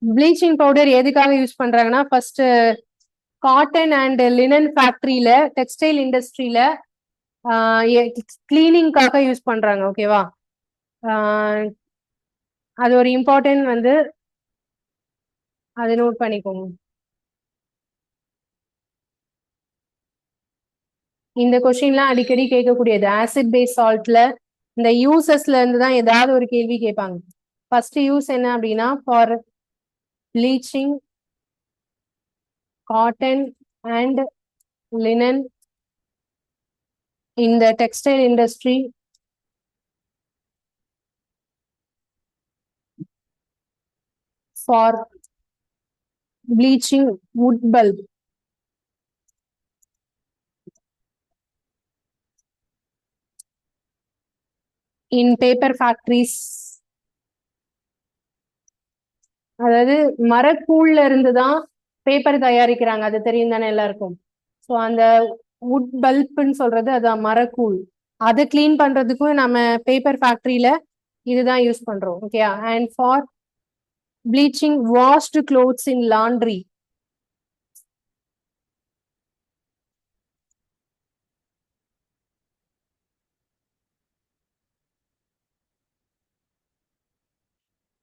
ப்ளீச்சிங் பவுடர் எதுக்காக யூஸ் பண்றாங்கன்னா, ஃபர்ஸ்ட் காட்டன் அண்ட் லினன் ஃபேக்டரியில, டெக்ஸ்டைல் இண்டஸ்ட்ரியில கிளீனிங்காக யூஸ் பண்றாங்க. ஓகேவா, அது ஒரு இம்பார்ட்டன்ட் வந்து அதை நோட் பண்ணிக்கோங்க. இந்த கொஸ்டின்லாம் அடிக்கடி கேட்கக்கூடியது. ஆசிட் பேஸ் சால்ட்ல இந்த யூசஸ்ல இருந்து தான் ஏதாவது ஒரு கேள்வி கேட்பாங்க. ஃபர்ஸ்ட் யூஸ் என்ன அப்படின்னா, for bleaching cotton and linen in the textile industry for bleaching wood bulb in paper factories. அதாவது மரக்கூழ்ல இருந்து தான் பேப்பர் தயாரிக்கிறாங்க, அது தெரியும் தானே எல்லாருக்கும். ஸோ அந்த வுட் பல்ப்னு சொல்றது அதான் மரக்கூழ். அதை கிளீன் பண்றதுக்கும் நம்ம பேப்பர் ஃபேக்டரியில இதுதான் யூஸ் பண்றோம். Okay, and for bleaching washed clothes in laundry.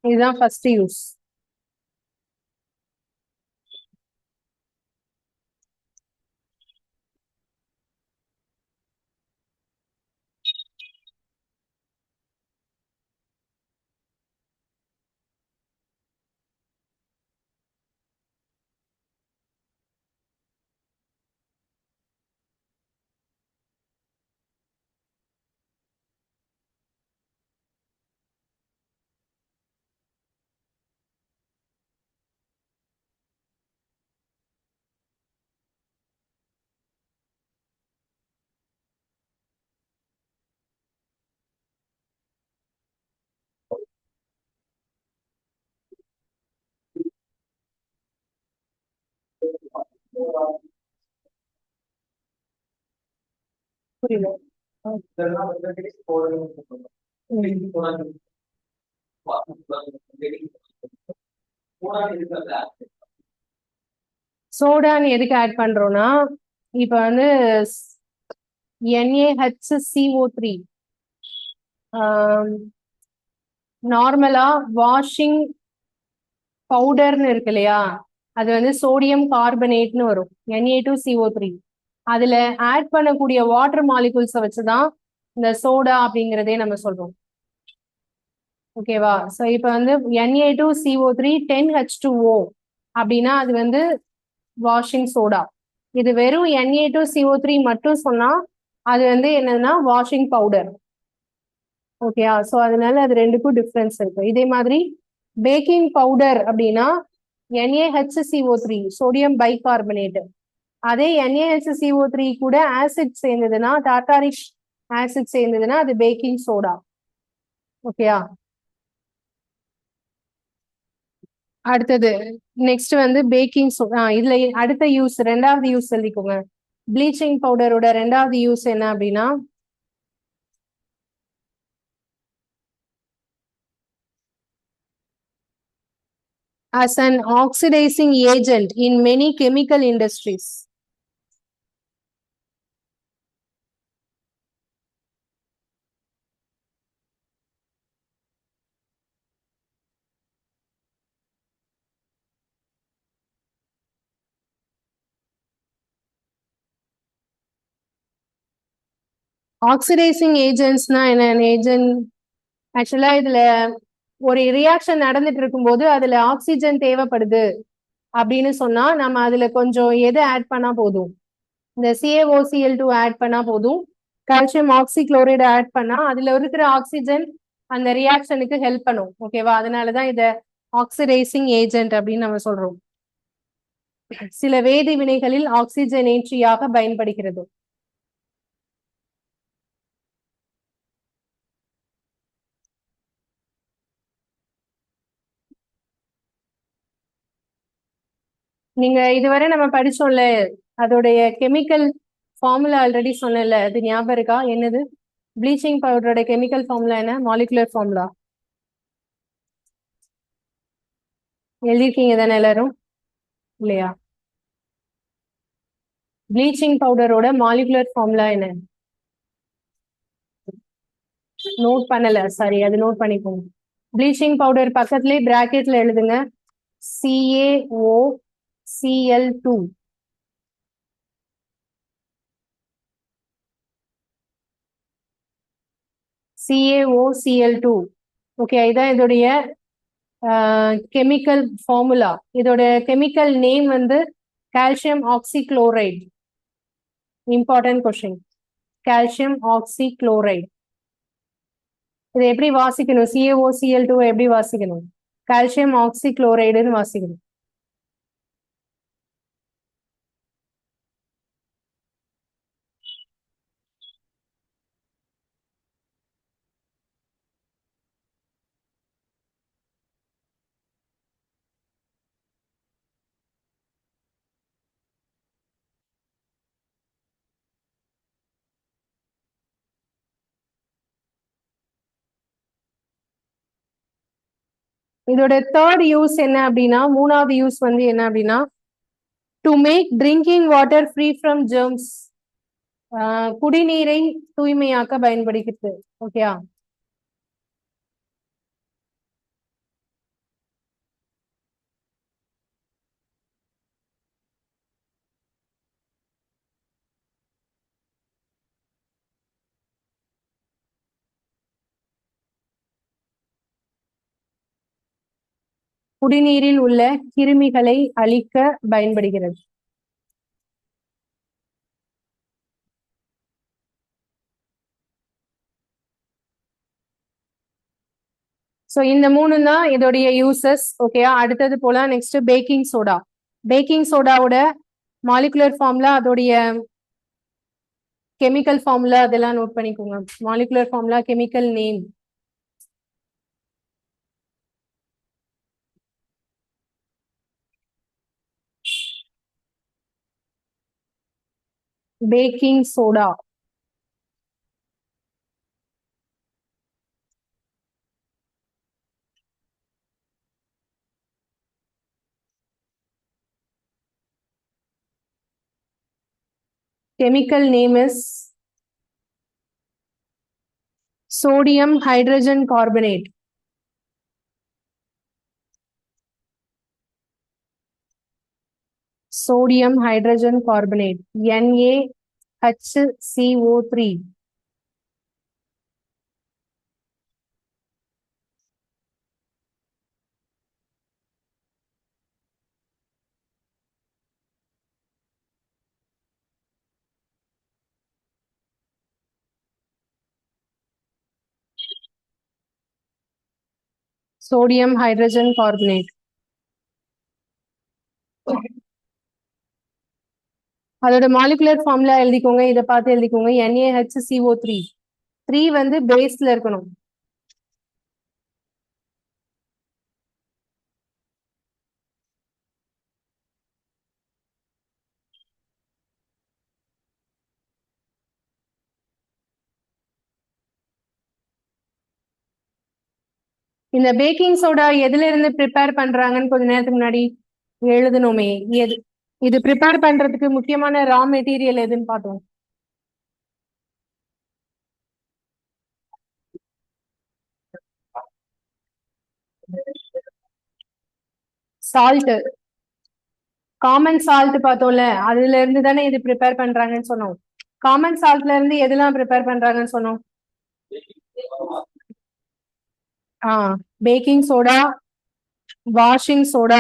இதுதான் ஃபர்ஸ்ட் யூஸ். புரியல. சோடான்னு எதுக்கு ஆட் பண்றோம்னா, இப்ப வந்து NaHCO3 நார்மலா வாஷிங் பவுடர்னு இருக்கு இல்லையா, அது வந்து சோடியம் கார்பனேட்னு வரும், Na2CO3. அதுல ஆட் பண்ணக்கூடிய வாட்டர் மாலிகூல்ஸை வச்சுதான் இந்த சோடா அப்படிங்கிறதே நம்ம சொல்றோம். ஓகேவா? ஸோ இப்போ வந்து Na2CO3 10H2O அப்படின்னா அது வந்து வாஷிங் சோடா. இது வெறும் Na2CO3 மட்டும் சொன்னா அது வந்து என்னன்னா வாஷிங் பவுடர். ஓகேயா? ஸோ அதனால அது ரெண்டுக்கும் டிஃப்ரென்ஸ் இருக்கு. இதே மாதிரி பேக்கிங் பவுடர் அப்படின்னா NaHCO3 சோடியம் பைகார்பனேட். அதே NaHCO3 கூட ஆசிட் சேர்ந்ததுன்னா, டார்டாரிக் ஆசிட் சேர்ந்ததுன்னா அது பேக்கிங் சோடா. ஓகேயா? அடுத்தது நெக்ஸ்ட் வந்து பேக்கிங் சோடா. இதுல அடுத்த யூஸ், ரெண்டாவது யூஸ் சொல்லிக்கோங்க. ப்ளீச்சிங் பவுடரோட ரெண்டாவது யூஸ் என்ன அப்படின்னா, as an oxidizing agent in many chemical industries. Oxidising ஏஜென்ட்ஸ்னா என்ன? ஏஜென்ட் ஆக்சுவலா இதுல ஒரு ரியாக்ஷன் நடந்துட்டு இருக்கும்போது அதுல ஆக்சிஜன் தேவைப்படுது அப்படின்னு சொன்னா நம்ம அதுல கொஞ்சம் எது ஆட் பண்ணா போதும்? இந்த CaOCl2 ஆட் பண்ணா போதும். கால்சியம் ஆக்சிக்ளோரைடு ஆட் பண்ணா அதுல இருக்கிற ஆக்சிஜன் அந்த ரியாக்ஷனுக்கு ஹெல்ப் பண்ணும். ஓகேவா? அதனாலதான் இத ஆக்சிடைசிங் ஏஜென்ட் அப்படின்னு நம்ம சொல்றோம். சில வேதி வினைகளில் ஆக்சிஜனேற்றியாக பயன்படுகிறது. நீங்க இதுவரை நம்ம படிச்சோம்ல, அதோடைய கெமிக்கல் ஃபார்முலா ஆல்ரெடி சொன்னேன்ல, அது ஞாபகம் இருக்கா? என்னது? ப்ளீச்சிங் பவுடரோட கெமிக்கல் ஃபார்முலா என்ன? மாலிகுலர் ஃபார்முலா எழுதிருக்கீங்க தானே எல்லாரும்? இல்லையா? ப்ளீச்சிங் பவுடரோட மாலிகுலர் ஃபார்முலா என்ன? நோட் பண்ணல, சாரி, அது நோட் பண்ணிக்கோங்க. ப்ளீச்சிங் பவுடர் பக்கத்துலயே பிராக்கெட்ல எழுதுங்க, CaOCl2. CaOCl2. ஓகே, இதான் இதோடைய கெமிக்கல் ஃபார்முலா. இதோட கெமிக்கல் நேம் வந்து calcium oxychloride. Important question. Calcium oxychloride. இதை எப்படி வாசிக்கணும்? CaOCl2 எப்படி வாசிக்கணும்? கால்சியம் ஆக்சிக்ளோரைடுன்னு வாசிக்கணும். இதோட தேர்ட் யூஸ் என்ன அப்படின்னா, மூணாவது யூஸ் வந்து என்ன அப்படின்னா, to make drinking water free from germs. குடிநீரை தூய்மையாக்க பயன்படுகிறது. ஓகேயா? குடிநீரில் உள்ள கிருமிகளை அழிக்க பயன்படுகிறது. ஸோ இந்த மூணு தான் இதோடைய யூசஸ். ஓகேயா? அடுத்தது போலாம். Next baking soda. பேக்கிங் சோடாவோட மாலிகுலர் ஃபார்முலா, அதோடைய கெமிக்கல் ஃபார்முலா அதெல்லாம் நோட் பண்ணிக்கோங்க. Molecular formula, chemical name. Baking soda. Chemical name is sodium hydrogen carbonate. Sodium hydrogen carbonate, NaHCO3. Sodium hydrogen carbonate. அதோட மாலிகுலர் ஃபார்முலா எழுதிக்கோங்க, இதை பார்த்து எழுதிக்கோங்க. NaHCO3. 3 வந்து பேஸ்ல இருக்கணும். இந்த பேக்கிங் சோடா எதுல இருந்து ப்ரிப்பேர் பண்றாங்கன்னு கொஞ்ச நேரத்துக்கு முன்னாடி எழுதணுமே. இது ப்ரிப்பேர் பண்றதுக்கு முக்கியமான ரா மெட்டீரியல் எதுன்னு பார்த்தோம். சால்ட், காமன் சால்ட் பார்த்தோம்ல, அதுல இருந்து தானே இது ப்ரிப்பேர் பண்றாங்கன்னு சொன்னோம். காமன் சால்ட்ல இருந்து எதெல்லாம் ப்ரிப்பேர் பண்றாங்கன்னு சொன்னோம். பேக்கிங் சோடா, வாஷிங் சோடா,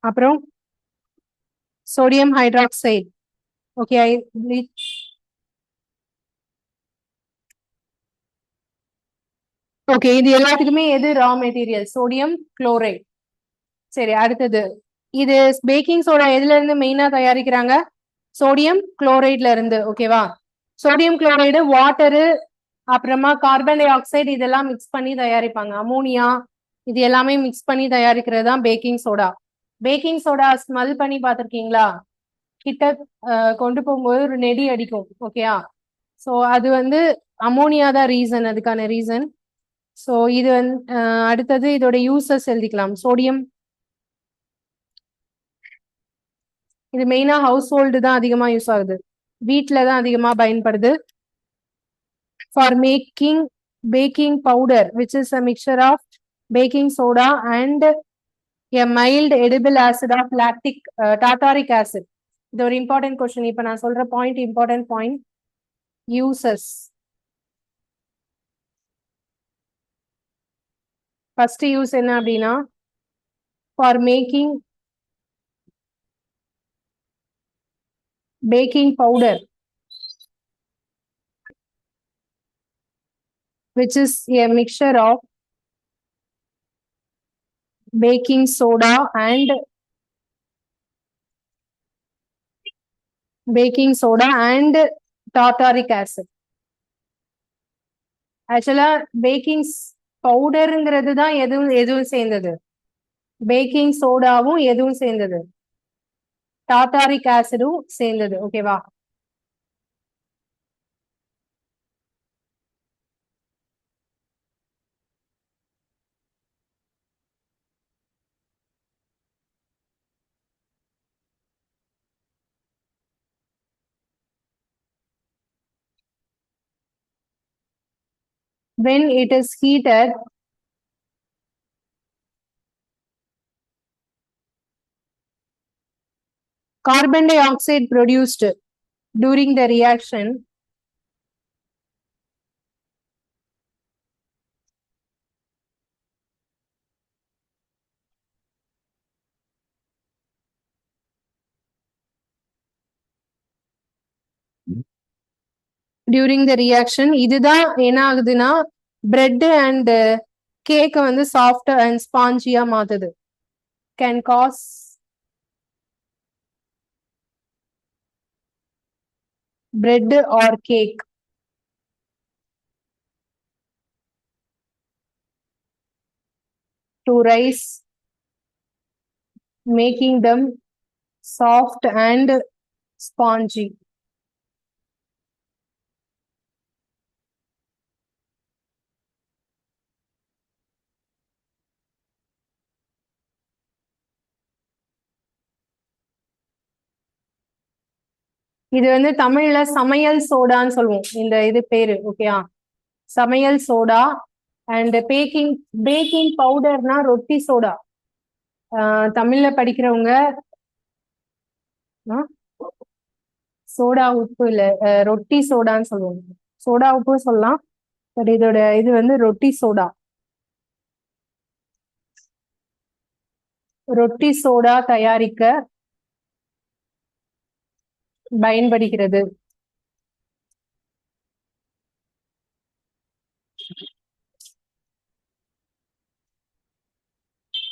அப்புறம் சோடியம் ஹைட்ராக்சைடு. ஓகே, ஓகே, இது எல்லாத்துக்குமே எது ரா மெட்டீரியல்? Sodium chloride. சரி, அடுத்தது இது பேக்கிங் சோடா எதுல இருந்து மெயினா தயாரிக்கிறாங்க? சோடியம் குளோரைட்ல இருந்து. ஓகேவா? சோடியம் குளோரைடு வாட்டரு, அப்புறமா கார்பன் டை ஆக்சைடு இதெல்லாம் மிக்ஸ் பண்ணி தயாரிப்பாங்க. அமோனியா இது எல்லாமே மிக்ஸ் பண்ணி தயாரிக்கிறது தான் packing soda. Baking soda smell பண்ணி பார்த்துருக்கீங்களா? கிட்ட கொண்டு போகும்போது ஒரு நெடி அடிக்கும். ஓகேயா? ஸோ அது வந்து அமோனியா தான் ரீசன், அதுக்கான ரீசன். ஸோ இது வந்து அடுத்தது இதோட யூசஸ் எழுதிக்கலாம். சோடியம் இது மெயினா ஹவுஸ் ஹோல்டு தான் அதிகமா யூஸ் ஆகுது, வீட்டில தான் அதிகமா பயன்படுது. For making baking powder which is a mixture of baking soda and a mild edible acid of lactic tartaric acid. இது ஒரு இம்பார்ட்டன்ட் கொஸ்டின். இப்ப நான் சொல்ற point important point. Uses first use என்ன அப்படின்னா, for making baking powder which is a mixture of baking soda and tartaric acid. ஆக்சுவலா packing பவுடருங்கிறது தான் எதுவும் சேர்ந்தது, பேக்கிங் சோடாவும் எதுவும் சேர்ந்தது, டாட்டாரிக் ஆசிடும் சேர்ந்தது. ஓகேவா? When it is heated, carbon dioxide produced during the reaction இதுதான் என்ன ஆகுதுன்னா பிரெட் அண்ட் கேக் வந்து சாஃப்ட் அண்ட் ஸ்பாஞ்சியா மாத்துது. Can cause bread or cake to rise, making them soft and spongy. இது வந்து தமிழ்ல சமையல் சோடான்னு சொல்லுவோம் இந்த இது பேரு. ஓகேயா, சமையல் சோடா. அண்ட் பேக்கிங் பேக்கிங் பவுடர்னா ரொட்டி சோடா. தமிழ்ல படிக்கிறவங்க சோடா உப்பு இல்ல, ரொட்டி சோடான்னு சொல்லுவாங்க. சோடா உப்பு சொல்லலாம், பட் இதோட இது வந்து ரொட்டி சோடா. ரொட்டி சோடா தயாரிக்க பயன்படுகிறது.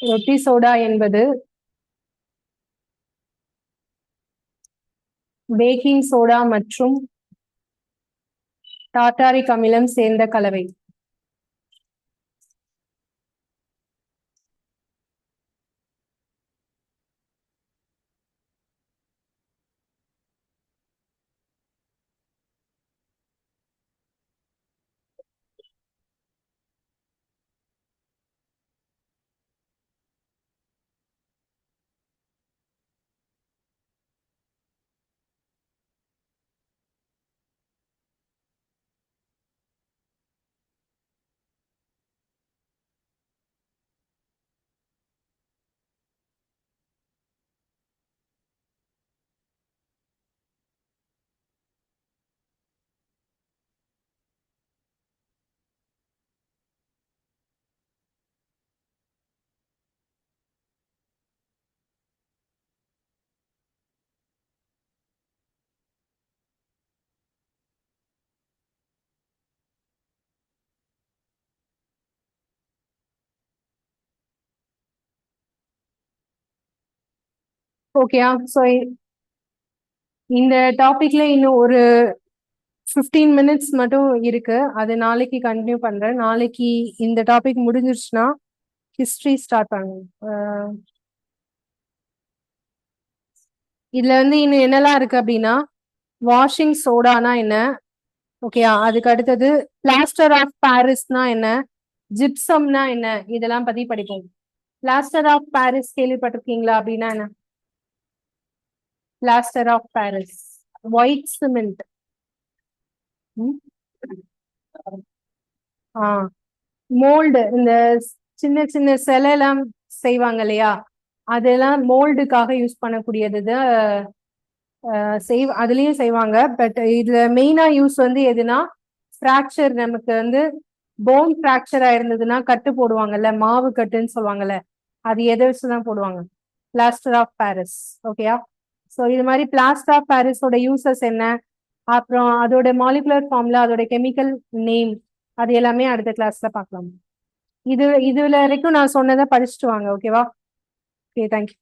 ரொட்டி சோடா என்பது பேக்கிங் சோடா மற்றும் டாட்டாரிக் அமிலம் சேர்ந்த கலவை. ஓகேயா, ஸோ இந்த டாபிக்ல இன்னும் ஒரு 15 மினிட்ஸ் மட்டும் இருக்கு. அது நாளைக்கு கண்டினியூ பண்றேன். நாளைக்கு இந்த டாபிக் முடிஞ்சிருச்சுன்னா ஹிஸ்டரி ஸ்டார்ட் பண்ணுங்க. இதுல வந்து இன்னும் என்னெல்லாம் இருக்கு அப்படின்னா, வாஷிங் சோடானா என்ன, ஓகேயா, அதுக்கு அடுத்தது பிளாஸ்டர் ஆஃப் பாரிஸ்னா என்ன, ஜிப்சம்னா என்ன, இதெல்லாம் பத்தி படிப்போம். பிளாஸ்டர் ஆஃப் பாரிஸ் கேள்விப்பட்டிருக்கீங்களா? அப்படின்னா என்ன? Plaster of Paris white cement. Mould, இந்த சின்ன சின்ன சிலை எல்லாம் செய்வாங்க இல்லையா, அதெல்லாம் மோல்டுக்காக யூஸ் பண்ணக்கூடியது. அதுலயும் செய்வாங்க. பட் இதுல மெயினா யூஸ் வந்து எதுனா, ஃப்ராக்சர், நமக்கு வந்து போன் ஃப்ராக்சர் ஆயிருந்ததுன்னா கட்டு போடுவாங்கல்ல, மாவு கட்டுன்னு சொல்லுவாங்கல்ல, அது எதை வச்சுதான் போடுவாங்க? Plaster of Paris. ஓகேயா, ஸோ இது மாதிரி பிளாஸ்டர் ஆஃப் பாரிஸோட யூசஸ் என்ன, அப்புறம் அதோட மாலிகுலர் ஃபார்ம்ல அதோட கெமிக்கல் நேம், அது எல்லாமே அடுத்த கிளாஸ்ல பார்க்கலாம். இதுல வரைக்கும் நான் சொன்னதை படிச்சுட்டு வாங்க. ஓகேவா? Okay, thank you.